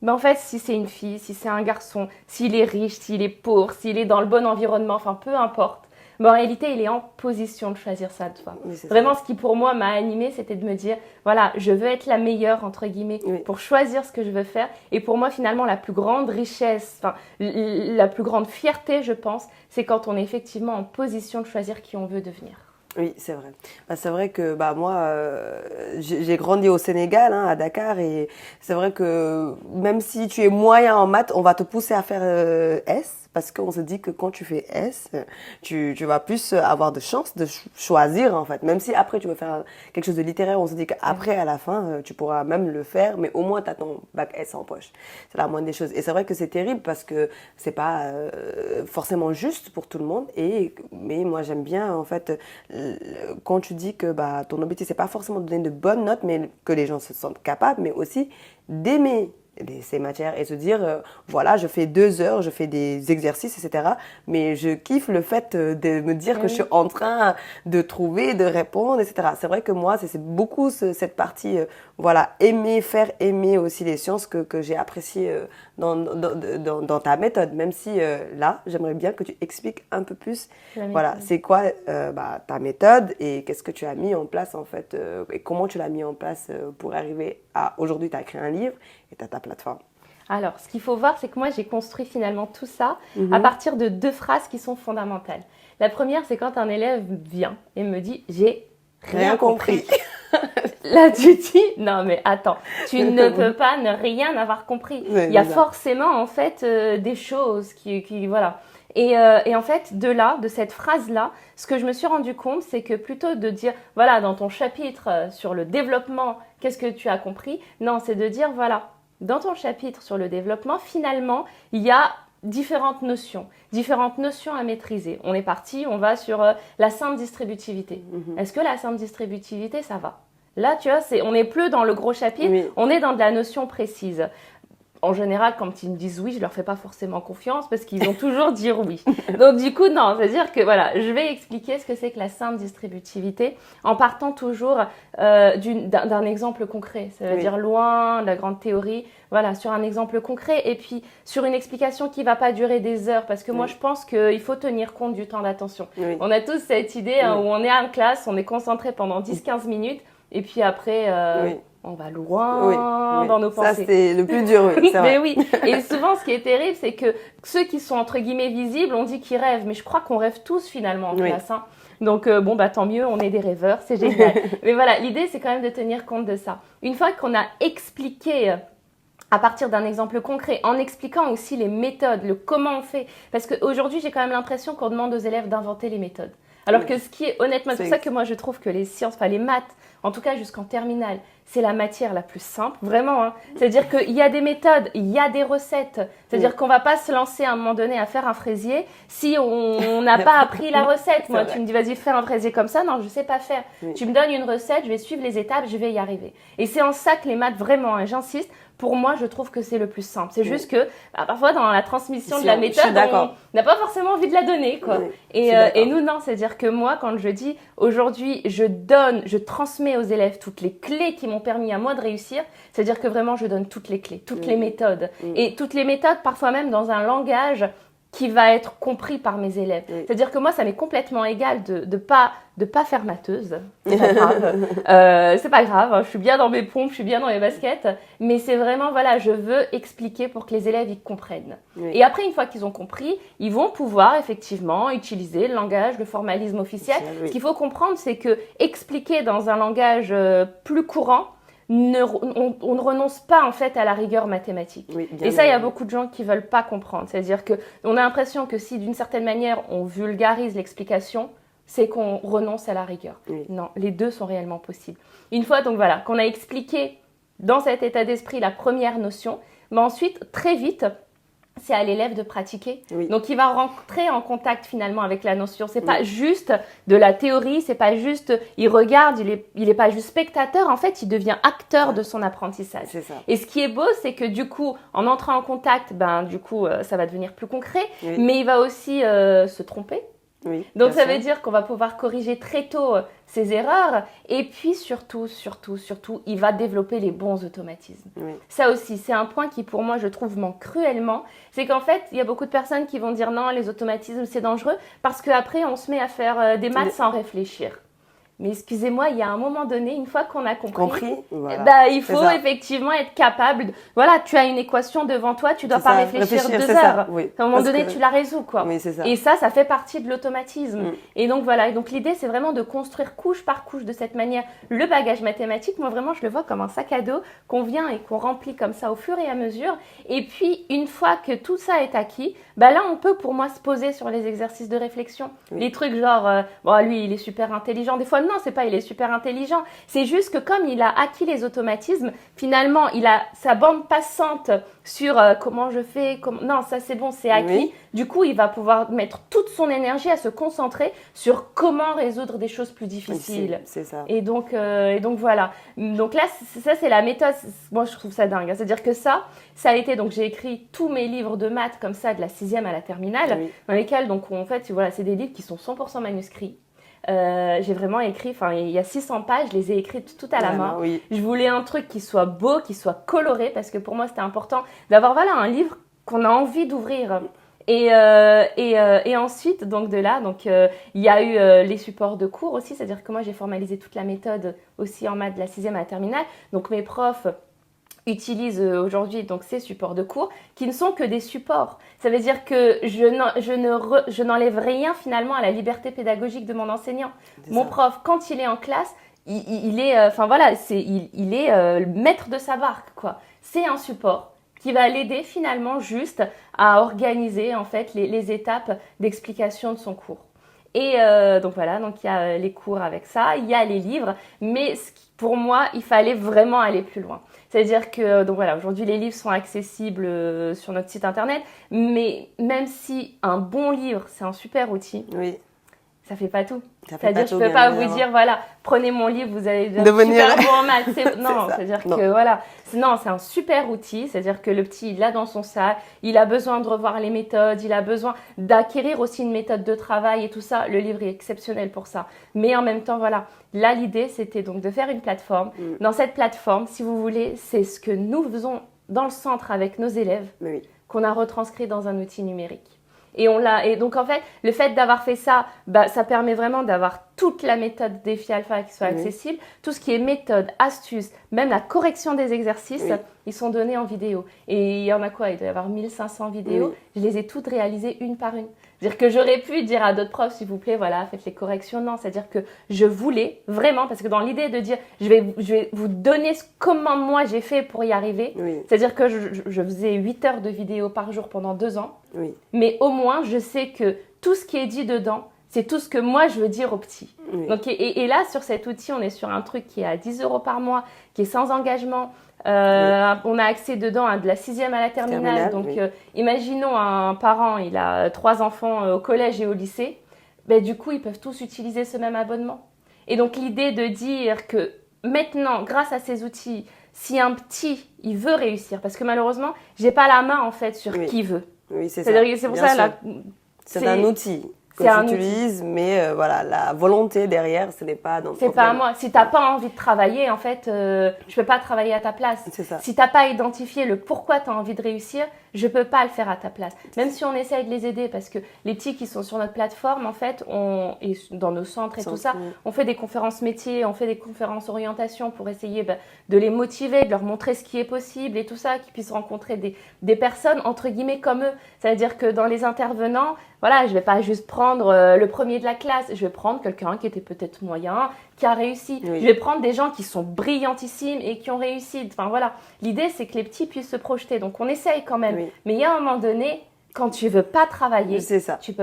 [SPEAKER 2] en fait, si c'est une fille, si c'est un garçon, s'il est riche, s'il est pauvre, s'il est dans le bon environnement, enfin peu importe. Mais en réalité, il est en position de choisir ça de soi. Vraiment, ce qui pour moi m'a animée, c'était de me dire, voilà, je veux être la meilleure, entre guillemets, pour choisir ce que je veux faire. Et pour moi, finalement, la plus grande richesse, enfin, la plus grande fierté, je pense, c'est quand on est effectivement en position de choisir qui on veut devenir.
[SPEAKER 1] Oui, c'est vrai. C'est vrai que moi, j'ai grandi au Sénégal, à Dakar, et c'est vrai que même si tu es moyen en maths, on va te pousser à faire S parce qu'on se dit que quand tu fais S, tu vas plus avoir de chances de choisir en fait. Même si après tu veux faire quelque chose de littéraire, on se dit qu'après à la fin, tu pourras même le faire, mais au moins tu as ton bac S en poche. C'est la moindre des choses. Et c'est vrai que c'est terrible parce que c'est pas forcément juste pour tout le monde. Mais moi j'aime bien en fait quand tu dis que ton objectif c'est pas forcément de donner de bonnes notes, mais que les gens se sentent capables, mais aussi d'aimer ces matières et se dire voilà, je fais 2 heures, je fais des exercices, etc. Mais je kiffe le fait de me dire que je suis en train de trouver, de répondre, etc. C'est vrai que moi, c'est beaucoup cette partie, faire aimer aussi les sciences que j'ai apprécié dans ta méthode. Même si là, j'aimerais bien que tu expliques un peu plus, c'est quoi ta méthode et qu'est-ce que tu as mis en place en fait et comment tu l'as mis en place pour arriver à aujourd'hui, tu as créé un livre et tu as ta plateforme.
[SPEAKER 2] Alors, ce qu'il faut voir, c'est que moi, j'ai construit finalement tout ça à partir de 2 phrases qui sont fondamentales. La première, c'est quand un élève vient et me dit « j'ai rien compris ». Là, tu dis « non, mais attends, tu ne peux pas ne rien avoir compris. Il y a forcément, en fait, des choses qui voilà ». Et en fait, de cette phrase-là, ce que je me suis rendu compte, c'est que plutôt de dire, voilà, dans ton chapitre sur le développement, qu'est-ce que tu as compris? Non, c'est de dire, voilà, dans ton chapitre sur le développement, finalement, il y a différentes notions à maîtriser. On est parti, on va sur la simple distributivité. Est-ce que la simple distributivité, ça va? Là, tu vois, on n'est plus dans le gros chapitre, on est dans de la notion précise. En général, quand ils me disent oui, je leur fais pas forcément confiance parce qu'ils ont toujours dire oui. Donc du coup, non, c'est-à-dire que voilà, je vais expliquer ce que c'est que la simple distributivité en partant toujours d'un exemple concret. Ça veut dire loin de la grande théorie, voilà, sur un exemple concret et puis sur une explication qui va pas durer des heures parce que moi, je pense qu'il faut tenir compte du temps d'attention. On a tous cette idée où on est en classe, on est concentré pendant 10-15 minutes et puis après... on va loin dans nos pensées.
[SPEAKER 1] Ça, c'est le plus dur, c'est vrai.
[SPEAKER 2] Mais oui, et souvent, ce qui est terrible, c'est que ceux qui sont entre guillemets visibles, on dit qu'ils rêvent, mais je crois qu'on rêve tous finalement en classe. Hein. Donc, tant mieux, on est des rêveurs, c'est génial. Mais voilà, l'idée, c'est quand même de tenir compte de ça. Une fois qu'on a expliqué à partir d'un exemple concret, en expliquant aussi les méthodes, le comment on fait, parce qu'aujourd'hui, j'ai quand même l'impression qu'on demande aux élèves d'inventer les méthodes. Alors que ce qui est honnêtement, c'est pour ça que moi je trouve que les sciences, les maths, en tout cas jusqu'en terminale, c'est la matière la plus simple, vraiment. Hein. C'est-à-dire qu'il y a des méthodes, il y a des recettes. C'est-à-dire qu'on ne va pas se lancer à un moment donné à faire un fraisier si on n'a pas appris la recette. Moi, tu me dis, vas-y, fais un fraisier comme ça. Non, je ne sais pas faire. Tu me donnes une recette, je vais suivre les étapes, je vais y arriver. Et c'est en ça que les maths, vraiment, hein, j'insiste, pour moi, je trouve que c'est le plus simple. C'est juste que parfois, dans la transmission de la méthode, on n'a pas forcément envie de la donner. Quoi. Et nous, non. C'est-à-dire que moi, quand je dis aujourd'hui, je transmets aux élèves toutes les clés qui m'ont permis à moi de réussir, c'est-à-dire que vraiment, je donne toutes les clés, toutes les méthodes. Et toutes les méthodes, parfois même dans un langage qui va être compris par mes élèves. C'est-à-dire que moi, ça m'est complètement égal de pas faire matheuse. C'est pas grave. C'est pas grave. Hein. Je suis bien dans mes pompes, je suis bien dans mes baskets. Mais c'est vraiment, voilà, je veux expliquer pour que les élèves y comprennent. Et après, une fois qu'ils ont compris, ils vont pouvoir effectivement utiliser le langage, le formalisme officiel. Ce qu'il faut comprendre, c'est que expliquer dans un langage plus courant, on ne renonce pas en fait à la rigueur mathématique. Et ça, il y a beaucoup de gens qui veulent pas comprendre. C'est-à-dire que on a l'impression que si d'une certaine manière on vulgarise l'explication, c'est qu'on renonce à la rigueur. Non, les deux sont réellement possibles. Une fois donc voilà qu'on a expliqué dans cet état d'esprit la première notion, mais ensuite très vite c'est à l'élève de pratiquer. Donc, il va rentrer en contact finalement avec la notion. C'est pas juste de la théorie, c'est pas juste, il regarde, il est pas juste spectateur. En fait, il devient acteur de son apprentissage.
[SPEAKER 1] C'est ça.
[SPEAKER 2] Et ce qui est beau, c'est que du coup, en entrant en contact, ça va devenir plus concret, mais il va aussi se tromper. Donc ça veut dire qu'on va pouvoir corriger très tôt ses erreurs et puis surtout, il va développer les bons automatismes. Ça aussi, c'est un point qui pour moi, je trouve, manque cruellement. C'est qu'en fait, il y a beaucoup de personnes qui vont dire non, les automatismes, c'est dangereux parce qu'après, on se met à faire des maths sans réfléchir. Mais excusez-moi, il y a un moment donné, une fois qu'on a compris il faut effectivement être capable de... Voilà, tu as une équation devant toi, tu dois pas réfléchir 2 heures. À un moment donné, tu la résous, quoi. Et ça fait partie de l'automatisme. Et donc, voilà. Et donc, l'idée, c'est vraiment de construire couche par couche de cette manière le bagage mathématique. Moi, vraiment, je le vois comme un sac à dos qu'on vient et qu'on remplit comme ça au fur et à mesure. Et puis, une fois que tout ça est acquis, bah là, on peut pour moi se poser sur les exercices de réflexion. Oui. Les trucs genre, bon, lui, il est super intelligent. Des fois, non, c'est pas il est super intelligent. C'est juste que comme il a acquis les automatismes, finalement, il a sa bande passante sur comment je fais. Non, ça c'est bon, c'est acquis. Oui. Du coup, il va pouvoir mettre toute son énergie à se concentrer sur comment résoudre des choses plus difficiles.
[SPEAKER 1] C'est ça.
[SPEAKER 2] Et donc voilà. Donc là, ça c'est la méthode. Moi, je trouve ça dingue. C'est-à-dire que ça a été, donc j'ai écrit tous mes livres de maths comme ça, de la 6e à la terminale, oui. Dans lesquels, donc en fait, voilà, c'est des livres qui sont 100% manuscrits. J'ai vraiment écrit, enfin il y a 600 pages, je les ai écrites tout à la main.
[SPEAKER 1] Oui.
[SPEAKER 2] Je voulais un truc qui soit beau, qui soit coloré, parce que pour moi c'était important d'avoir voilà, un livre qu'on a envie d'ouvrir. Et ensuite, donc de là, il y a eu les supports de cours aussi, c'est-à-dire que moi j'ai formalisé toute la méthode aussi en maths de la 6e à la terminale. Donc mes profs utilisent aujourd'hui donc ces supports de cours qui ne sont que des supports. Ça veut dire que je n'enlève rien finalement à la liberté pédagogique de mon enseignant. Mon prof, quand il est en classe, il est, il est maître de sa barque, quoi. C'est un support qui va l'aider finalement juste à organiser en fait les étapes d'explication de son cours. Et donc voilà, donc il y a les cours avec ça, il y a les livres, mais pour moi, il fallait vraiment aller plus loin. C'est-à-dire que donc voilà, aujourd'hui les livres sont accessibles sur notre site internet, mais même si un bon livre, c'est un super outil.
[SPEAKER 1] Oui.
[SPEAKER 2] Ça fait pas tout. C'est-à-dire que je peux pas vous dire voilà, prenez mon livre, vous allez
[SPEAKER 1] devenir
[SPEAKER 2] super bon en maths. Non, c'est-à-dire que voilà, non, c'est un super outil. C'est-à-dire que le petit, il l'a dans son sac, il a besoin de revoir les méthodes, il a besoin d'acquérir aussi une méthode de travail et tout ça. Le livre est exceptionnel pour ça. Mais en même temps, voilà, là l'idée c'était donc de faire une plateforme. Dans cette plateforme, si vous voulez, c'est ce que nous faisons dans le centre avec nos élèves, qu'on a retranscrit dans un outil numérique. Et donc en fait, le fait d'avoir fait ça, ça permet vraiment d'avoir toute la méthode Défi Alpha qui soit accessible. Tout ce qui est méthode, astuces, même la correction des exercices, ils sont donnés en vidéo. Et il y en a quoi? Il doit y avoir 1500 vidéos. Je les ai toutes réalisées une par une. C'est-à-dire que j'aurais pu dire à d'autres profs, s'il vous plaît, voilà, faites les corrections. Non, c'est-à-dire que je voulais vraiment, parce que dans l'idée de dire, je vais vous donner comment moi j'ai fait pour y arriver, c'est-à-dire que je faisais 8 heures de vidéos par jour pendant 2 ans, mais au moins, je sais que tout ce qui est dit dedans, c'est tout ce que moi je veux dire aux petits. Donc, et là, sur cet outil, on est sur un truc qui est à 10 € par mois, qui est sans engagement. On a accès dedans à de la 6e à la terminale. Donc, imaginons un parent, il a 3 enfants au collège et au lycée. Du coup, ils peuvent tous utiliser ce même abonnement. Et donc, l'idée de dire que maintenant, grâce à ces outils, si un petit, il veut réussir, parce que malheureusement, j'ai pas la main en fait sur qui veut.
[SPEAKER 1] Oui, c'est
[SPEAKER 2] ça. C'est pour ça, là,
[SPEAKER 1] c'est un outil que tu utilises, mais voilà, la volonté derrière, ce n'est pas dans.
[SPEAKER 2] C'est pas à moi. Si t'as pas envie de travailler, en fait, je peux pas travailler à ta place.
[SPEAKER 1] C'est ça.
[SPEAKER 2] Si t'as pas identifié le pourquoi t'as envie de réussir, je peux pas le faire à ta place. Même si on essaye de les aider, parce que les petits qui sont sur notre plateforme, en fait, et dans nos centres et tout ça, on fait des conférences métiers, on fait des conférences orientation pour essayer de les motiver, de leur montrer ce qui est possible et tout ça, qu'ils puissent rencontrer des personnes entre guillemets comme eux. Ça veut dire que dans les intervenants, voilà, je vais pas juste prendre le premier de la classe, je vais prendre quelqu'un qui était peut-être moyen, qui a réussi. Je vais prendre des gens qui sont brillantissimes et qui ont réussi. Enfin voilà, l'idée c'est que les petits puissent se projeter. Donc on essaye quand même. Mais il y a un moment donné, quand tu veux pas travailler, tu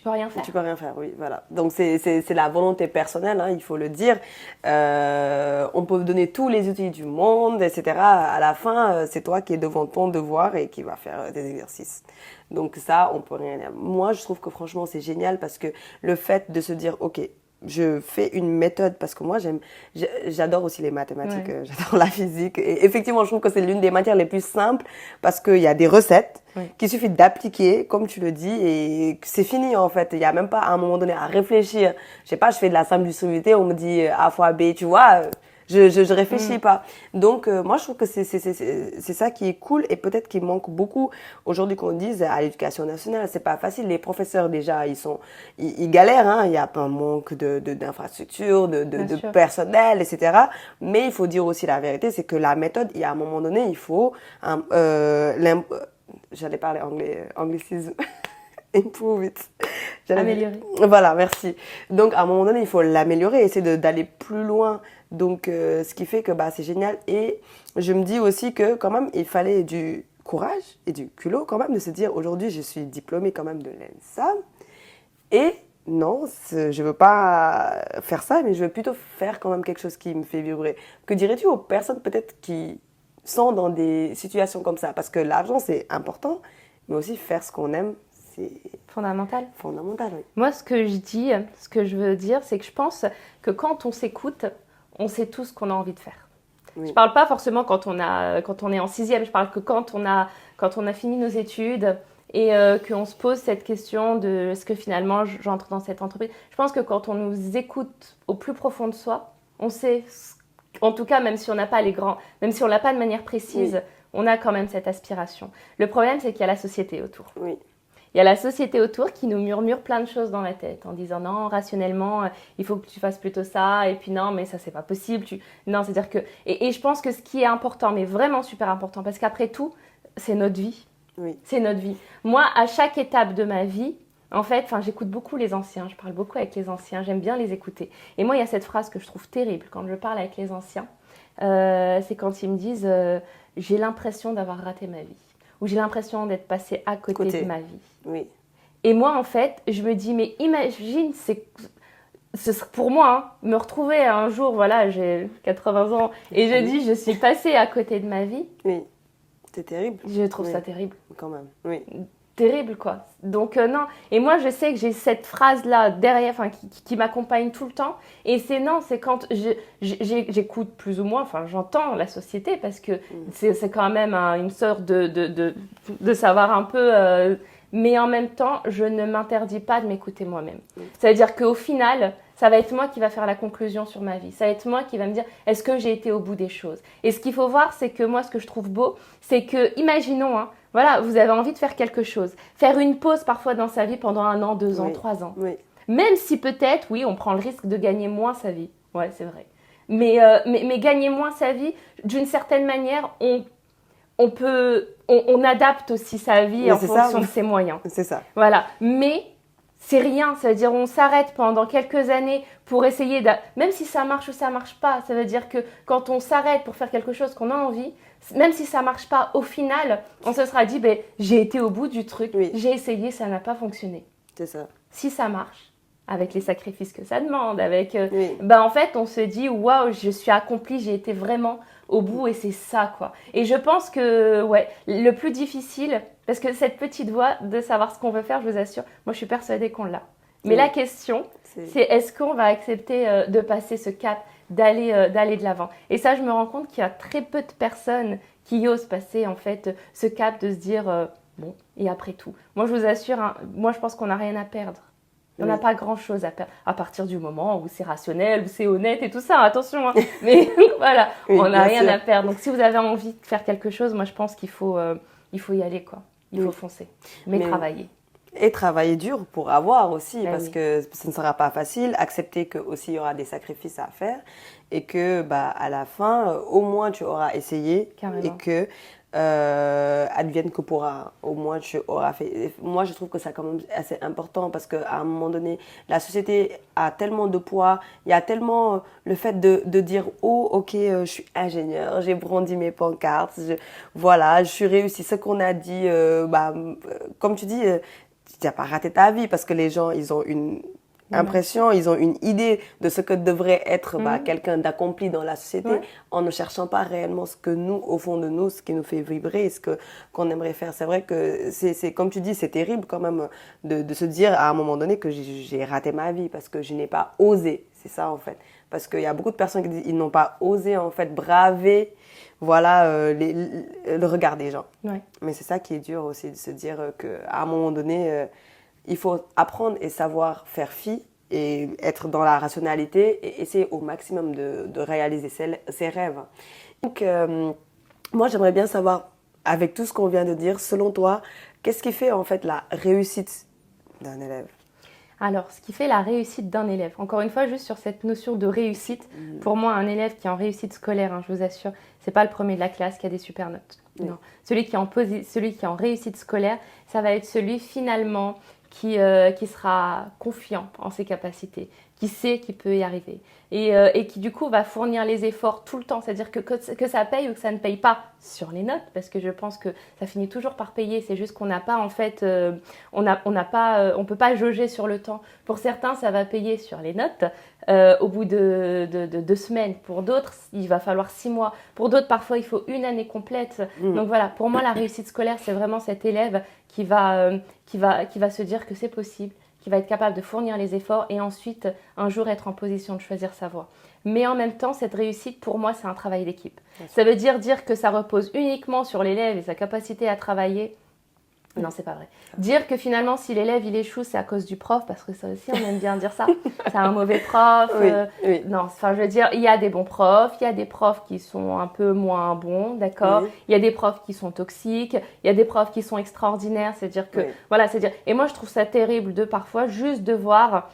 [SPEAKER 2] peux rien faire.
[SPEAKER 1] Tu peux rien faire, oui, voilà. Donc c'est la volonté personnelle, hein, il faut le dire. On peut donner tous les outils du monde, etc. À la fin, c'est toi qui es devant ton devoir et qui va faire des exercices. Donc ça, on peut rien dire. Moi, je trouve que franchement, c'est génial parce que le fait de se dire, ok, je fais une méthode parce que moi j'adore aussi les mathématiques, j'adore la physique et effectivement je trouve que c'est l'une des matières les plus simples parce qu'il y a des recettes qu'il suffit d'appliquer comme tu le dis et c'est fini en fait, il n'y a même pas à un moment donné à réfléchir. Je sais pas, je fais de la simple distributivité, on me dit A fois B, tu vois, je réfléchis pas. Donc moi je trouve que c'est ça qui est cool et peut-être qu'il manque beaucoup aujourd'hui qu'on dise à l'éducation nationale, c'est pas facile. Les professeurs déjà ils galèrent, hein, il y a un manque d'infrastructures, de personnel, etc. Mais il faut dire aussi la vérité, c'est que la méthode, il y a un moment donné, il faut j'allais parler anglicisme. Improve it.
[SPEAKER 2] Améliorer.
[SPEAKER 1] Voilà, merci. Donc, à un moment donné, il faut l'améliorer, essayer d'aller plus loin. Donc, ce qui fait que c'est génial. Et je me dis aussi que quand même, il fallait du courage et du culot quand même de se dire aujourd'hui je suis diplômée quand même de l'ENSA et non, je veux pas faire ça, mais je veux plutôt faire quand même quelque chose qui me fait vibrer. Que dirais-tu aux personnes peut-être qui sont dans des situations comme ça? Parce que l'argent c'est important, mais aussi faire ce qu'on aime, c'est
[SPEAKER 2] Fondamental.
[SPEAKER 1] fondamental. Oui.
[SPEAKER 2] Moi, ce que je veux dire, c'est que je pense que quand on s'écoute, on sait tout ce qu'on a envie de faire.
[SPEAKER 1] Oui.
[SPEAKER 2] Je parle pas forcément quand on est en sixième, je parle que quand on a fini nos études et qu'on se pose cette question de est-ce que finalement j'entre dans cette entreprise. Je pense que quand on nous écoute au plus profond de soi, on sait, en tout cas même si on n'a pas même si on l'a pas de manière précise, on a quand même cette aspiration. Le problème, c'est qu'il y a la société autour.
[SPEAKER 1] Oui.
[SPEAKER 2] Il y a la société autour qui nous murmure plein de choses dans la tête en disant non, rationnellement, il faut que tu fasses plutôt ça, et puis non, mais ça, c'est pas possible. Non, c'est-à-dire que. Et je pense que ce qui est important, mais vraiment super important, parce qu'après tout, c'est notre vie.
[SPEAKER 1] Oui.
[SPEAKER 2] C'est notre vie. Moi, à chaque étape de ma vie, en fait, j'écoute beaucoup les anciens, je parle beaucoup avec les anciens, j'aime bien les écouter. Et moi, il y a cette phrase que je trouve terrible quand je parle avec les anciens, c'est quand ils me disent j'ai l'impression d'avoir raté ma vie. Ou j'ai l'impression d'être passée à côté de ma vie.
[SPEAKER 1] Oui.
[SPEAKER 2] Et moi, en fait, je me dis, mais imagine, ce serait pour moi, me retrouver un jour, voilà, j'ai 80 ans, et je dis, je suis passée à côté de ma vie.
[SPEAKER 1] Oui, c'est terrible.
[SPEAKER 2] Je trouve ça terrible.
[SPEAKER 1] Quand même, oui.
[SPEAKER 2] Terrible, quoi. Donc, non. Et moi, je sais que j'ai cette phrase-là derrière, qui m'accompagne tout le temps. Et c'est quand j'écoute plus ou moins, j'entends la société, parce que c'est quand même une sorte de savoir un peu... mais en même temps, je ne m'interdis pas de m'écouter moi-même. C'est-à-dire qu'au final, ça va être moi qui va faire la conclusion sur ma vie. Ça va être moi qui va me dire, est-ce que j'ai été au bout des choses? Et ce qu'il faut voir, c'est que moi, ce que je trouve beau, c'est que, imaginons, voilà, vous avez envie de faire quelque chose. Faire une pause parfois dans sa vie pendant 1 an, 2 ans, 3 ans.
[SPEAKER 1] Oui.
[SPEAKER 2] Même si peut-être, oui, on prend le risque de gagner moins sa vie. Ouais, c'est vrai. Mais gagner moins sa vie, d'une certaine manière, on adapte aussi sa vie en fonction de ses moyens.
[SPEAKER 1] C'est ça.
[SPEAKER 2] Voilà. Mais c'est rien. Ça veut dire on s'arrête pendant quelques années pour essayer même si ça marche ou ça marche pas. Ça veut dire que quand on s'arrête pour faire quelque chose qu'on a envie, même si ça marche pas, au final, on se sera dit j'ai été au bout du truc, j'ai essayé, ça n'a pas fonctionné.
[SPEAKER 1] C'est ça.
[SPEAKER 2] Si ça marche, avec les sacrifices que ça demande, en fait, on se dit waouh, je suis accomplie, j'ai été vraiment au bout et c'est ça, quoi. Et je pense que le plus difficile, parce que cette petite voix de savoir ce qu'on veut faire, je vous assure, moi je suis persuadée qu'on l'a. Mais la question, c'est est-ce qu'on va accepter de passer ce cap, d'aller de l'avant? Et ça, je me rends compte qu'il y a très peu de personnes qui osent passer en fait ce cap de se dire bon, et après tout. Moi, je vous assure, moi je pense qu'on n'a rien à perdre. On n'a pas grand-chose à perdre, à partir du moment où c'est rationnel, où c'est honnête et tout ça, attention. Mais voilà, on n'a rien à perdre. Donc si vous avez envie de faire quelque chose, moi je pense qu'il faut y aller, quoi. Il faut foncer, mais travailler.
[SPEAKER 1] Et travailler dur pour avoir aussi, parce que ce ne sera pas facile. Accepter que aussi il y aura des sacrifices à faire et que à la fin, au moins tu auras essayé. Carrément. Et que advienne que pourra. Au moins tu auras fait. Moi, je trouve que c'est quand même assez important parce qu'à un moment donné, la société a tellement de poids. Il y a tellement le fait de dire oh ok, je suis ingénieur, j'ai brandi mes pancartes, je suis réussi. Ce qu'on a dit, comme tu dis. Tu n'as pas raté ta vie parce que les gens, ils ont une impression, ils ont une idée de ce que devrait être quelqu'un d'accompli dans la société en ne cherchant pas réellement ce que nous, au fond de nous, ce qui nous fait vibrer, qu'on aimerait faire. C'est vrai que c'est comme tu dis, c'est terrible quand même de se dire à un moment donné que j'ai raté ma vie parce que je n'ai pas osé. C'est ça en fait. Parce qu'il y a beaucoup de personnes qui disent qu'ils n'ont pas osé en fait braver le regard des gens. Ouais. Mais c'est ça qui est dur aussi, de se dire qu'à un moment donné, il faut apprendre et savoir faire fi et être dans la rationalité et essayer au maximum de réaliser ses rêves. Donc, moi, j'aimerais bien savoir, avec tout ce qu'on vient de dire, selon toi, qu'est-ce qui fait en fait la réussite d'un élève ?
[SPEAKER 2] Alors, ce qui fait la réussite d'un élève, encore une fois, juste sur cette notion de réussite, pour moi, un élève qui est en réussite scolaire, je vous assure, c'est pas le premier de la classe qui a des super notes. Oui. Non. Celui qui est en réussite scolaire, ça va être celui finalement qui sera confiant en ses capacités, qui sait qu'il peut y arriver et qui du coup va fournir les efforts tout le temps, c'est-à-dire que ça paye ou que ça ne paye pas sur les notes, parce que je pense que ça finit toujours par payer, c'est juste qu'on n'a pas en fait, on peut pas jauger sur le temps. Pour certains, ça va payer sur les notes au bout de 2 semaines, pour d'autres, il va falloir 6 mois, pour d'autres, parfois, il faut 1 année complète. Donc voilà, pour moi, la réussite scolaire, c'est vraiment cet élève qui va se dire que c'est possible, qui va être capable de fournir les efforts et ensuite, un jour, être en position de choisir sa voie. Mais en même temps, cette réussite, pour moi, c'est un travail d'équipe. Ça veut dire que ça repose uniquement sur l'élève et sa capacité à travailler. Non, c'est pas vrai. Dire que finalement, si l'élève il échoue, c'est à cause du prof, parce que ça aussi, on aime bien dire ça. C'est un mauvais prof.
[SPEAKER 1] Oui.
[SPEAKER 2] Non, enfin, je veux dire, il y a des bons profs, il y a des profs qui sont un peu moins bons, d'accord.
[SPEAKER 1] Oui.
[SPEAKER 2] Il y a des profs qui sont toxiques, il y a des profs qui sont extraordinaires. C'est-à-dire que, voilà, c'est-à-dire. Et moi, je trouve ça terrible de parfois juste devoir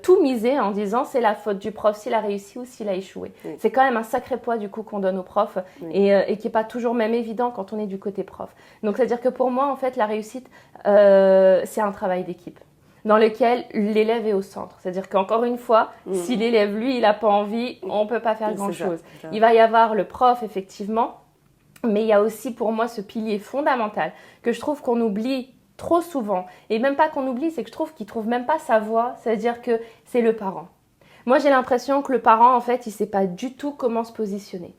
[SPEAKER 2] tout miser en disant c'est la faute du prof s'il a réussi ou s'il a échoué. C'est quand même un sacré poids du coup qu'on donne aux profs et qui n'est pas toujours même évident quand on est du côté prof. Donc c'est-à-dire que pour moi en fait la réussite c'est un travail d'équipe dans lequel l'élève est au centre. C'est-à-dire qu'encore une fois, si l'élève lui il n'a pas envie, on ne peut pas faire grand-chose. Il va y avoir le prof effectivement, mais il y a aussi pour moi ce pilier fondamental que je trouve qu'on oublie trop souvent, et même pas qu'on oublie, c'est que je trouve qu'il trouve même pas sa voie, c'est-à-dire que c'est le parent. Moi, j'ai l'impression que le parent, en fait, il sait pas du tout comment se positionner.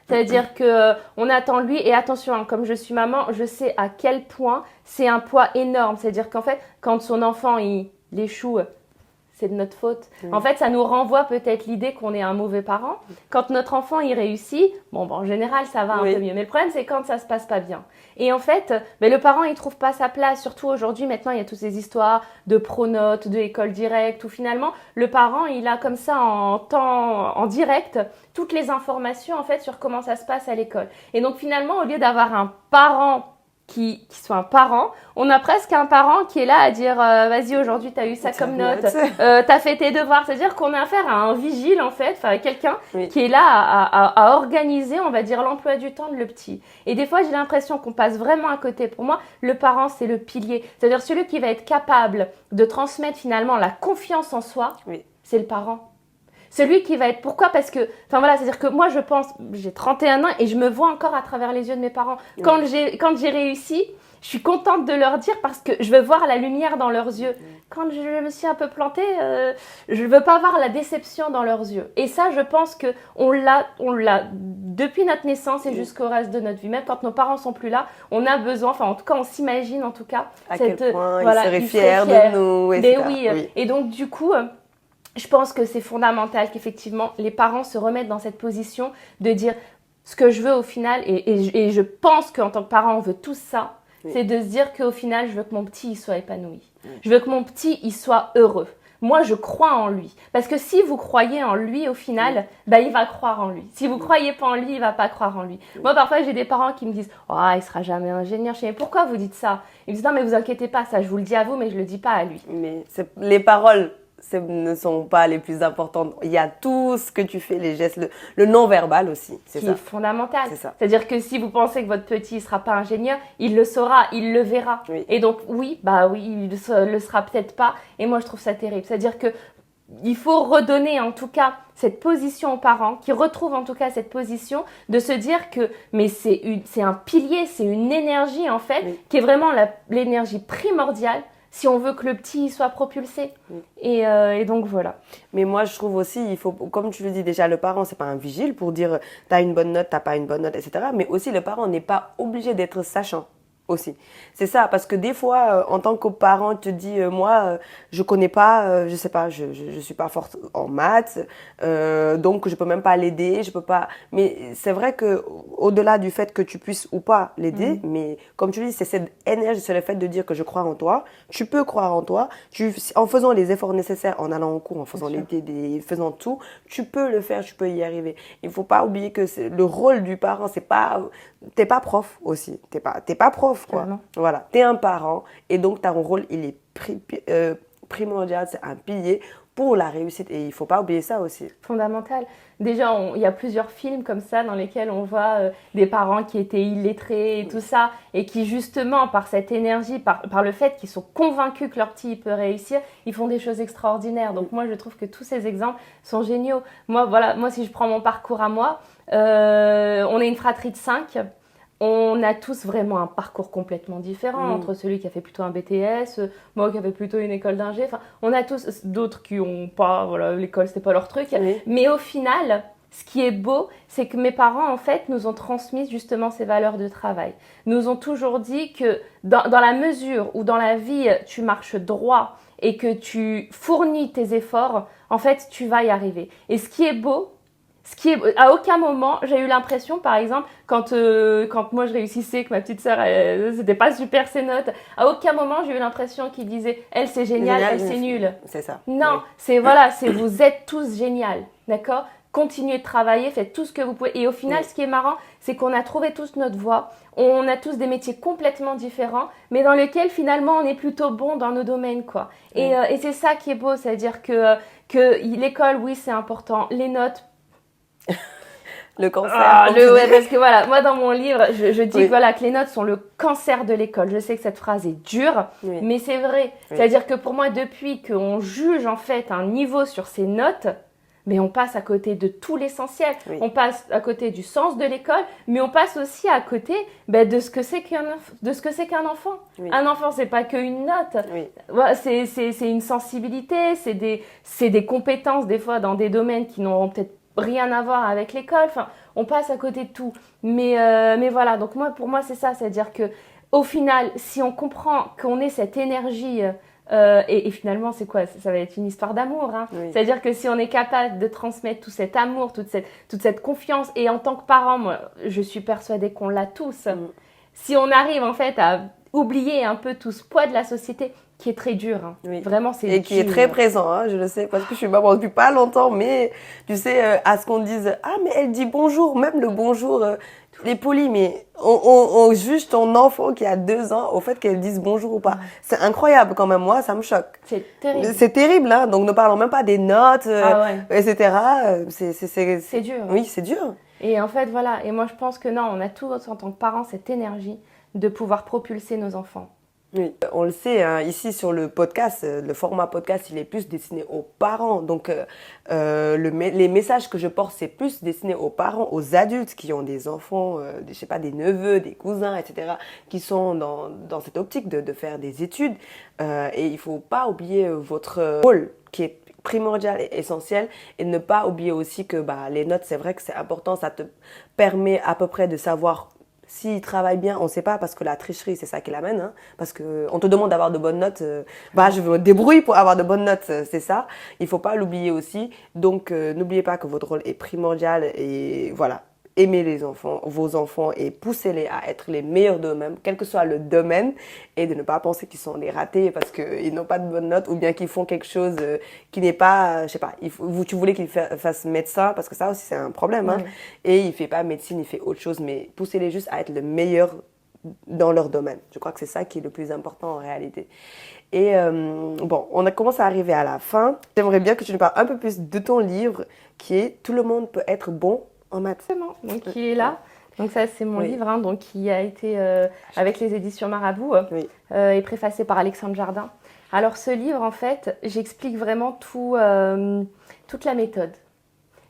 [SPEAKER 2] C'est-à-dire que on attend lui, et attention, hein, comme je suis maman, je sais à quel point c'est un poids énorme. C'est-à-dire qu'en fait, quand son enfant il échoue, c'est de notre faute. En fait, ça nous renvoie peut-être l'idée qu'on est un mauvais parent. Quand notre enfant il réussit, en général, ça va un peu mieux. Mais le problème, c'est quand ça se passe pas bien. Et en fait, le parent, il trouve pas sa place. Surtout aujourd'hui, maintenant, il y a toutes ces histoires de pronotes, de école directe, où finalement, le parent, il a comme ça en direct toutes les informations en fait sur comment ça se passe à l'école. Et donc finalement, au lieu d'avoir un parent qui soit un parent, on a presque un parent qui est là à dire vas-y, aujourd'hui tu as eu ça comme note, tu as fait tes devoirs. C'est-à-dire qu'on a affaire à un vigile en fait, enfin quelqu'un qui est là à organiser, on va dire, l'emploi du temps de le petit. Et des fois j'ai l'impression qu'on passe vraiment à côté. Pour moi, le parent c'est le pilier, c'est-à-dire celui qui va être capable de transmettre finalement la confiance en soi, c'est le parent. Celui qui va être... Pourquoi ? Parce que... Enfin voilà, c'est-à-dire que moi je pense... J'ai 31 ans et je me vois encore à travers les yeux de mes parents. Quand j'ai réussi, je suis contente de leur dire parce que je veux voir la lumière dans leurs yeux. Quand je me suis un peu plantée, je veux pas voir la déception dans leurs yeux. Et ça, je pense qu'on l'a depuis notre naissance et jusqu'au reste de notre vie. Même quand nos parents sont plus là, on a besoin... Enfin, en tout cas, on s'imagine en tout cas...
[SPEAKER 1] À quel point ils seraient fiers de nous, etc.
[SPEAKER 2] Mais oui. Et donc du coup... je pense que c'est fondamental qu'effectivement les parents se remettent dans cette position de dire ce que je veux au final, et je pense qu'en tant que parent on veut tous ça, c'est de se dire qu'au final je veux que mon petit il soit épanoui, je veux que mon petit il soit heureux. Moi je crois en lui, parce que si vous croyez en lui au final, il va croire en lui. Si vous croyez pas en lui, il va pas croire en lui. Moi parfois j'ai des parents qui me disent il sera jamais ingénieur. Je dis mais pourquoi vous dites ça? Ils me disent non mais vous inquiétez pas, ça je vous le dis à vous mais je le dis pas à lui.
[SPEAKER 1] Mais les paroles ne sont pas les plus importantes. Il y a tout ce que tu fais, les gestes, le non-verbal aussi. C'est ça.
[SPEAKER 2] Qui est fondamental.
[SPEAKER 1] C'est ça.
[SPEAKER 2] C'est-à-dire que si vous pensez que votre petit ne sera pas ingénieur, il le saura, il le verra. Et donc il le sera peut-être pas. Et moi, je trouve ça terrible. C'est-à-dire que il faut redonner en tout cas cette position aux parents, qui retrouvent en tout cas cette position de se dire que c'est un pilier, c'est une énergie en fait, qui est vraiment l'énergie primordiale si on veut que le petit soit propulsé. Et donc voilà.
[SPEAKER 1] Mais moi je trouve aussi, il faut, comme tu le dis déjà, le parent c'est pas un vigile pour dire t'as une bonne note, t'as pas une bonne note, etc. Mais aussi le parent n'est pas obligé d'être sachant aussi. C'est ça, parce que des fois, en tant que parent, tu te dis, moi, je connais pas, je sais pas, je suis pas forte en maths, donc je peux même pas l'aider, je peux pas. Mais c'est vrai que au-delà du fait que tu puisses ou pas l'aider, mais comme tu dis, c'est cette énergie, c'est le fait de dire que je crois en toi, tu peux croire en toi, en faisant les efforts nécessaires, en allant en cours, en faisant les TD, faisant tout, tu peux le faire, tu peux y arriver. Il faut pas oublier que le rôle du parent, c'est pas, t'es pas prof aussi, t'es pas prof. Quoi. Voilà, t'es un parent et donc ton rôle il est primordial, c'est un pilier pour la réussite. Et il ne faut pas oublier ça aussi.
[SPEAKER 2] Fondamental. Déjà, il y a plusieurs films comme ça dans lesquels on voit des parents qui étaient illettrés et tout ça, et qui justement, par cette énergie, par le fait qu'ils sont convaincus que leur petit peut réussir, ils font des choses extraordinaires. Donc moi, je trouve que tous ces exemples sont géniaux. Moi, si je prends mon parcours à moi, on est une fratrie de 5. On a tous vraiment un parcours complètement différent entre celui qui a fait plutôt un BTS, moi qui avais plutôt une école d'ingé. Enfin, on a tous d'autres qui n'ont pas, l'école c'était pas leur truc. Oui. Mais au final, ce qui est beau, c'est que mes parents en fait nous ont transmis justement ces valeurs de travail. Nous ont toujours dit que dans la mesure où dans la vie tu marches droit et que tu fournis tes efforts, en fait tu vas y arriver. Et ce qui est beau, à aucun moment, j'ai eu l'impression, par exemple, quand moi je réussissais, que ma petite sœur, c'était pas super ses notes, à aucun moment j'ai eu l'impression qu'ils disaient « elle c'est génial, elle c'est nul ».
[SPEAKER 1] C'est ça.
[SPEAKER 2] Non,
[SPEAKER 1] oui.
[SPEAKER 2] c'est vous êtes tous génial, d'accord ? Continuez de travailler, faites tout ce que vous pouvez. Et au final, ce qui est marrant, c'est qu'on a trouvé tous notre voie. On a tous des métiers complètement différents, mais dans lesquels finalement on est plutôt bon dans nos domaines, quoi. Et c'est ça qui est beau, c'est-à-dire que l'école, oui, c'est important, les notes.
[SPEAKER 1] Le cancer.
[SPEAKER 2] Parce que voilà, moi dans mon livre, je dis que les notes sont le cancer de l'école. Je sais que cette phrase est dure, mais c'est vrai. C'est-à-dire que pour moi, depuis qu'on juge en fait un niveau sur ses notes, mais on passe à côté de tout l'essentiel. On passe à côté du sens de l'école, mais on passe aussi à côté de ce que c'est qu'un enfant. Un enfant, c'est pas qu'une note. C'est une sensibilité, c'est des compétences des fois dans des domaines qui n'auront peut-être rien à voir avec l'école. Enfin, on passe à côté de tout. Mais voilà, donc pour moi, c'est ça. C'est-à-dire que au final, si on comprend qu'on ait cette énergie, et finalement, c'est quoi ? Ça va être une histoire d'amour. Hein. C'est-à-dire que si on est capable de transmettre tout cet amour, toute cette confiance, et en tant que parent, moi, je suis persuadée qu'on l'a tous. Si on arrive en fait à oublier un peu tout ce poids de la société, qui est très dur, hein. Vraiment c'est dur.
[SPEAKER 1] Et qui est très présent, hein, je le sais, parce que je suis maman depuis pas longtemps, mais tu sais, à ce qu'on dise, mais elle dit bonjour, même le bonjour, les polis, mais on juge ton enfant qui a 2 ans au fait qu'elle dise bonjour ou pas. C'est incroyable quand même, moi, ça me choque.
[SPEAKER 2] C'est terrible.
[SPEAKER 1] C'est terrible, hein, donc ne parlons même pas des notes, etc.
[SPEAKER 2] C'est dur.
[SPEAKER 1] Oui, c'est dur.
[SPEAKER 2] Et en fait, voilà, et moi je pense que non, on a tous en tant que parents cette énergie de pouvoir propulser nos enfants.
[SPEAKER 1] Oui, on le sait, hein, ici sur le podcast, le format podcast, il est plus destiné aux parents. Donc, les messages que je porte, c'est plus destiné aux parents, aux adultes qui ont des enfants, je sais pas, des neveux, des cousins, etc., qui sont dans cette optique de faire des études. Et il faut pas oublier votre rôle qui est primordial et essentiel, et ne pas oublier aussi que les notes, c'est vrai que c'est important, ça te permet à peu près de savoir s'il travaille bien, on ne sait pas, parce que la tricherie, c'est ça qui l'amène. Hein, parce qu'on te demande d'avoir de bonnes notes. Je me débrouille pour avoir de bonnes notes, c'est ça. Il ne faut pas l'oublier aussi. Donc, n'oubliez pas que votre rôle est primordial. Et voilà, aimez vos enfants et poussez-les à être les meilleurs d'eux-mêmes, quel que soit le domaine. Et de ne pas penser qu'ils sont des ratés parce qu'ils n'ont pas de bonnes notes ou bien qu'ils font quelque chose qui n'est pas, je sais pas, tu voulais qu'il fasse médecin parce que ça aussi c'est un problème. Hein, et il ne fait pas médecine, il fait autre chose. Mais poussez-les juste à être le meilleur dans leur domaine. Je crois que c'est ça qui est le plus important en réalité. Et on a commencé à arriver à la fin. J'aimerais bien que tu nous parles un peu plus de ton livre qui est « Tout le monde peut être bon en maths ».
[SPEAKER 2] Donc qui est là. Donc ça c'est mon livre, hein, donc qui a été avec les éditions Marabout et préfacé par Alexandre Jardin. Alors ce livre en fait, j'explique vraiment toute la méthode.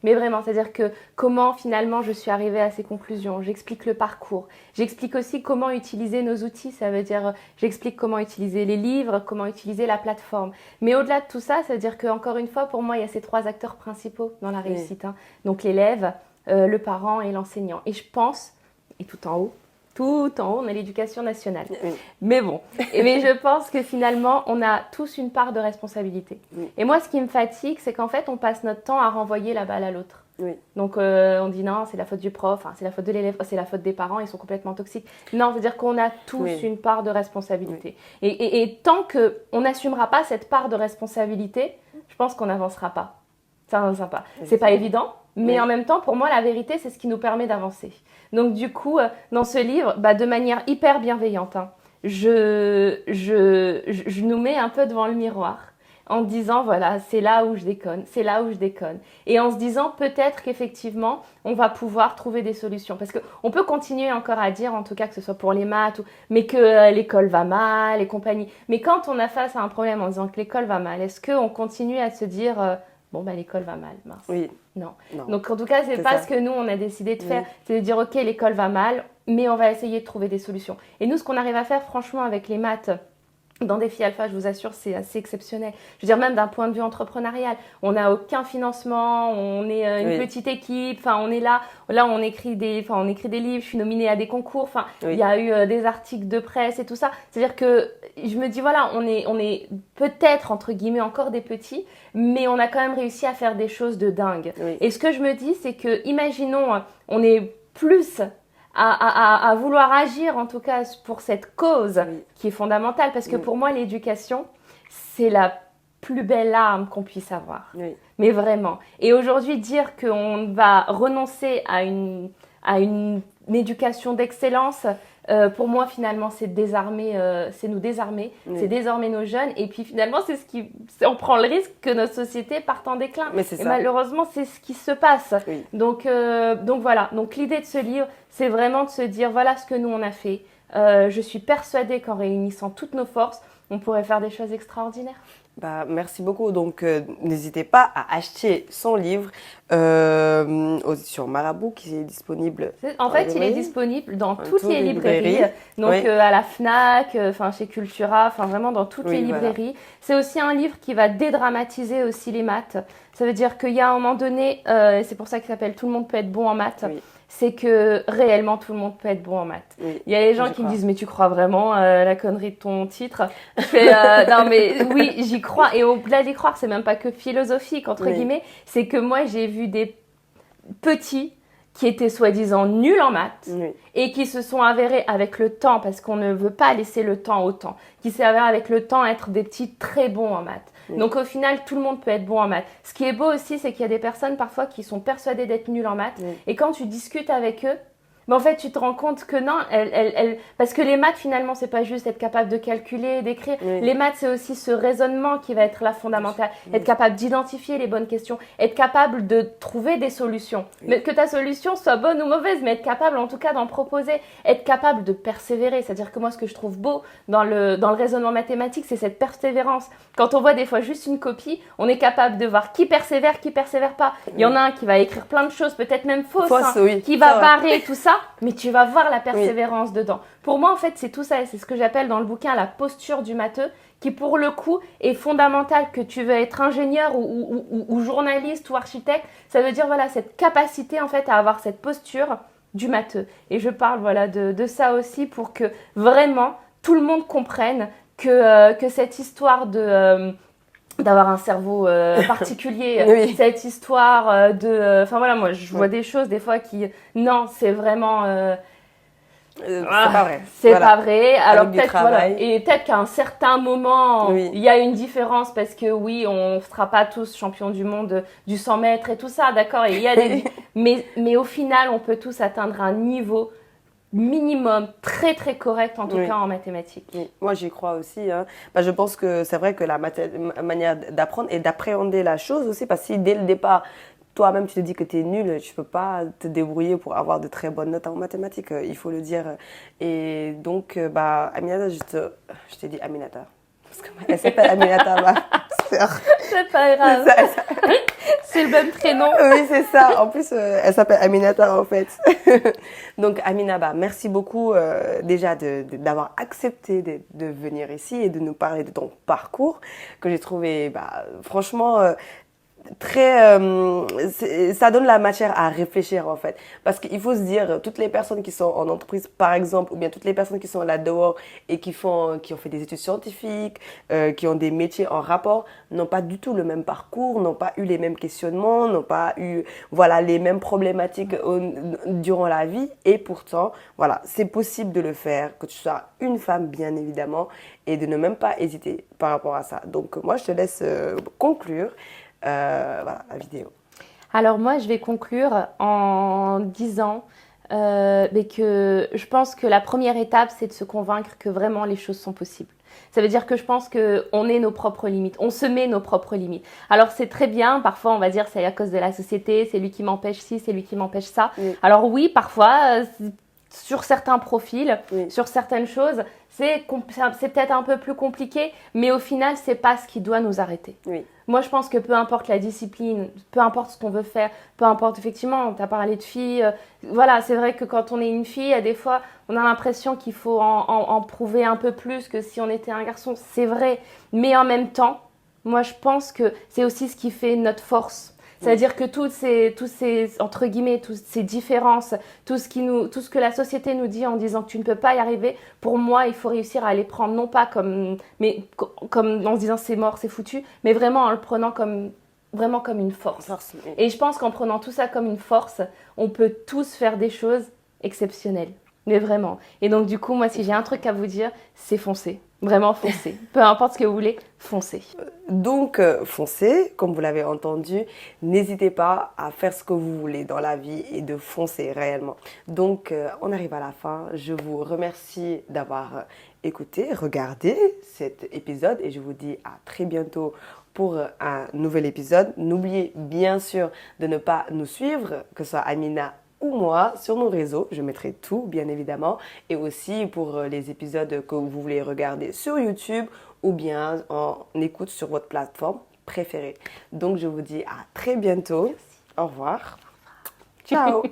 [SPEAKER 2] Mais vraiment, c'est-à-dire que comment finalement je suis arrivée à ces conclusions. J'explique le parcours. J'explique aussi comment utiliser nos outils. Ça veut dire, j'explique comment utiliser les livres, comment utiliser la plateforme. Mais au-delà de tout ça, ça veut dire qu'encore une fois, pour moi, il y a ces 3 acteurs principaux dans la réussite. Hein. Donc l'élève, le parent et l'enseignant. Et je pense, et tout en haut, on a l'éducation nationale. Mais bon, mais je pense que finalement, on a tous une part de responsabilité. Et moi, ce qui me fatigue, c'est qu'en fait, on passe notre temps à renvoyer la balle à l'autre. Donc, on dit non, c'est la faute du prof, c'est la faute de l'élève, c'est la faute des parents, ils sont complètement toxiques. Non, c'est-à-dire qu'on a tous une part de responsabilité. Et tant qu'on n'assumera pas cette part de responsabilité, je pense qu'on n'avancera pas. Ça n'avancera pas. C'est pas évident. Mais en même temps, pour moi, la vérité, c'est ce qui nous permet d'avancer. Donc, du coup, dans ce livre, de manière hyper bienveillante, hein, je nous mets un peu devant le miroir en disant voilà, c'est là où je déconne, c'est là où je déconne. Et en se disant peut-être qu'effectivement, on va pouvoir trouver des solutions. Parce qu'on peut continuer encore à dire, en tout cas que ce soit pour les maths, mais que l'école va mal et compagnie. Mais quand on a face à un problème en disant que l'école va mal, est-ce qu'on continue à se dire bon, bah, l'école va mal, mince.
[SPEAKER 1] Oui.
[SPEAKER 2] Non. Donc en tout cas, c'est pas ce que nous, on a décidé de faire. C'est de dire ok, l'école va mal, mais on va essayer de trouver des solutions. Et nous, ce qu'on arrive à faire, franchement, avec les maths, dans Défi Alpha, je vous assure, c'est assez exceptionnel. Je veux dire, même d'un point de vue entrepreneurial, on n'a aucun financement, on est une petite équipe, enfin, on est là. Là, on écrit des livres, je suis nominée à des concours, enfin, il y a eu des articles de presse et tout ça. C'est-à-dire que je me dis, voilà, on est peut-être, entre guillemets, encore des petits, mais on a quand même réussi à faire des choses de dingue. Oui. Et ce que je me dis, c'est que, imaginons, on est plus à vouloir agir, en tout cas, pour cette cause qui est fondamentale. Parce que pour moi, l'éducation, c'est la plus belle arme qu'on puisse avoir. Oui. Mais vraiment. Et aujourd'hui, dire qu'on va renoncer à une éducation d'excellence, pour moi, finalement, c'est nous désarmer, c'est désarmer nos jeunes. Et puis, finalement, on prend le risque que notre société parte en déclin. Et malheureusement, c'est ce qui se passe. Oui. Donc voilà. Donc, l'idée de ce livre, c'est vraiment de se dire, voilà ce que nous, on a fait. Je suis persuadée qu'en réunissant toutes nos forces, on pourrait faire des choses extraordinaires.
[SPEAKER 1] Bah, merci beaucoup. Donc, n'hésitez pas à acheter son livre sur Marabout, qui est disponible.
[SPEAKER 2] En fait, il est disponible dans toutes les librairies. Donc, à la Fnac, chez Cultura, vraiment dans toutes les librairies. Voilà. C'est aussi un livre qui va dédramatiser aussi les maths. Ça veut dire qu'il y a un moment donné, c'est pour ça qu'il s'appelle « Tout le monde peut être bon en maths ». C'est que réellement tout le monde peut être bon en maths. Oui, il y a des gens qui me disent mais tu crois vraiment la connerie de ton titre? Je fais non mais oui j'y crois, et au-delà d'y croire c'est même pas que philosophique entre guillemets, c'est que moi j'ai vu des petits qui étaient soi-disant nuls en maths et qui se sont avérés avec le temps, parce qu'on ne veut pas laisser le temps au temps, qui s'avèrent avec le temps être des petits très bons en maths. Donc au final, tout le monde peut être bon en maths. Ce qui est beau aussi, c'est qu'il y a des personnes parfois qui sont persuadées d'être nulles en maths. Et quand tu discutes avec eux, en fait, tu te rends compte que non, parce que les maths, finalement, c'est pas juste être capable de calculer, d'écrire. Les maths, c'est aussi ce raisonnement qui va être là fondamental. Être capable d'identifier les bonnes questions, être capable de trouver des solutions. Mais que ta solution soit bonne ou mauvaise, mais être capable, en tout cas, d'en proposer. Être capable de persévérer. C'est-à-dire que moi, ce que je trouve beau dans le raisonnement mathématique, c'est cette persévérance. Quand on voit des fois juste une copie, on est capable de voir qui persévère pas. Il y en a un qui va écrire plein de choses, peut-être même fausses, qui va barrer tout ça. Mais tu vas voir la persévérance dedans. Pour moi, en fait, c'est tout ça. C'est ce que j'appelle dans le bouquin la posture du matheux, qui pour le coup est fondamentale. Que tu veux être ingénieur ou journaliste ou architecte, ça veut dire voilà cette capacité en fait à avoir cette posture du matheux. Et je parle voilà de ça aussi pour que vraiment tout le monde comprenne que cette histoire d'avoir un cerveau particulier, cette histoire moi je vois des choses des fois qui non, c'est vraiment c'est pas vrai. C'est pas vrai. Alors peut-être qu'à un certain moment il y a une différence, parce que on sera pas tous champions du monde du 100 mètres et tout ça, d'accord, et il y a mais au final on peut tous atteindre un niveau minimum très très correct, en tout cas en mathématiques.
[SPEAKER 1] Moi j'y crois aussi. Je pense que c'est vrai que la manière d'apprendre et d'appréhender la chose aussi, parce que si dès le départ toi-même tu te dis que tu es nul, tu peux pas te débrouiller pour avoir de très bonnes notes en mathématiques, il faut le dire. Et donc Aminata, je t'ai dit Aminata parce qu'elle s'appelle Aminata, ma sœur.
[SPEAKER 2] C'est pas grave. C'est le même prénom.
[SPEAKER 1] Oui, c'est ça. En plus, elle s'appelle Aminata, en fait. Donc, Aminaba, merci beaucoup déjà d'avoir accepté de venir ici et de nous parler de ton parcours, que j'ai trouvé, franchement, ça donne la matière à réfléchir, en fait, parce qu'il faut se dire, toutes les personnes qui sont en entreprise par exemple, ou bien toutes les personnes qui sont là dehors et qui ont fait des études scientifiques, qui ont des métiers en rapport, n'ont pas du tout le même parcours, n'ont pas eu les mêmes questionnements, n'ont pas eu les mêmes problématiques durant la vie, et pourtant c'est possible de le faire, que tu sois une femme bien évidemment, et de ne même pas hésiter par rapport à ça. Donc moi je te laisse conclure la vidéo.
[SPEAKER 2] Alors moi, je vais conclure en disant que je pense que la première étape, c'est de se convaincre que vraiment les choses sont possibles. Ça veut dire que je pense qu'on est nos propres limites, on se met nos propres limites. Alors c'est très bien, parfois on va dire c'est à cause de la société, c'est lui qui m'empêche ci, c'est lui qui m'empêche ça. Oui. Alors oui, parfois, sur certains profils, sur certaines choses, c'est peut-être un peu plus compliqué, mais au final, c'est pas ce qui doit nous arrêter. Oui. Moi, je pense que peu importe la discipline, peu importe ce qu'on veut faire, peu importe, effectivement, tu as parlé de filles, voilà, c'est vrai que quand on est une fille, des fois, on a l'impression qu'il faut en prouver un peu plus que si on était un garçon, c'est vrai, mais en même temps, moi, je pense que c'est aussi ce qui fait notre force. C'est-à-dire que tous ces entre guillemets, toutes ces différences, tout ce que la société nous dit en disant que tu ne peux pas y arriver, pour moi, il faut réussir à les prendre non pas comme en se disant c'est mort, c'est foutu, mais vraiment en le prenant vraiment comme une force. Et je pense qu'en prenant tout ça comme une force, on peut tous faire des choses exceptionnelles. Mais vraiment. Et donc du coup, moi, si j'ai un truc à vous dire, c'est foncer. Vraiment foncez. Peu importe ce que vous voulez, foncez.
[SPEAKER 1] Donc, foncez, comme vous l'avez entendu. N'hésitez pas à faire ce que vous voulez dans la vie et de foncer réellement. Donc, on arrive à la fin. Je vous remercie d'avoir écouté, regardé cet épisode et je vous dis à très bientôt pour un nouvel épisode. N'oubliez bien sûr de ne pas nous suivre, que ce soit Amina ou moi sur nos réseaux, je mettrai tout bien évidemment, et aussi pour les épisodes que vous voulez regarder sur YouTube ou bien en écoute sur votre plateforme préférée. Donc je vous dis à très bientôt. Merci. Au revoir. Ciao.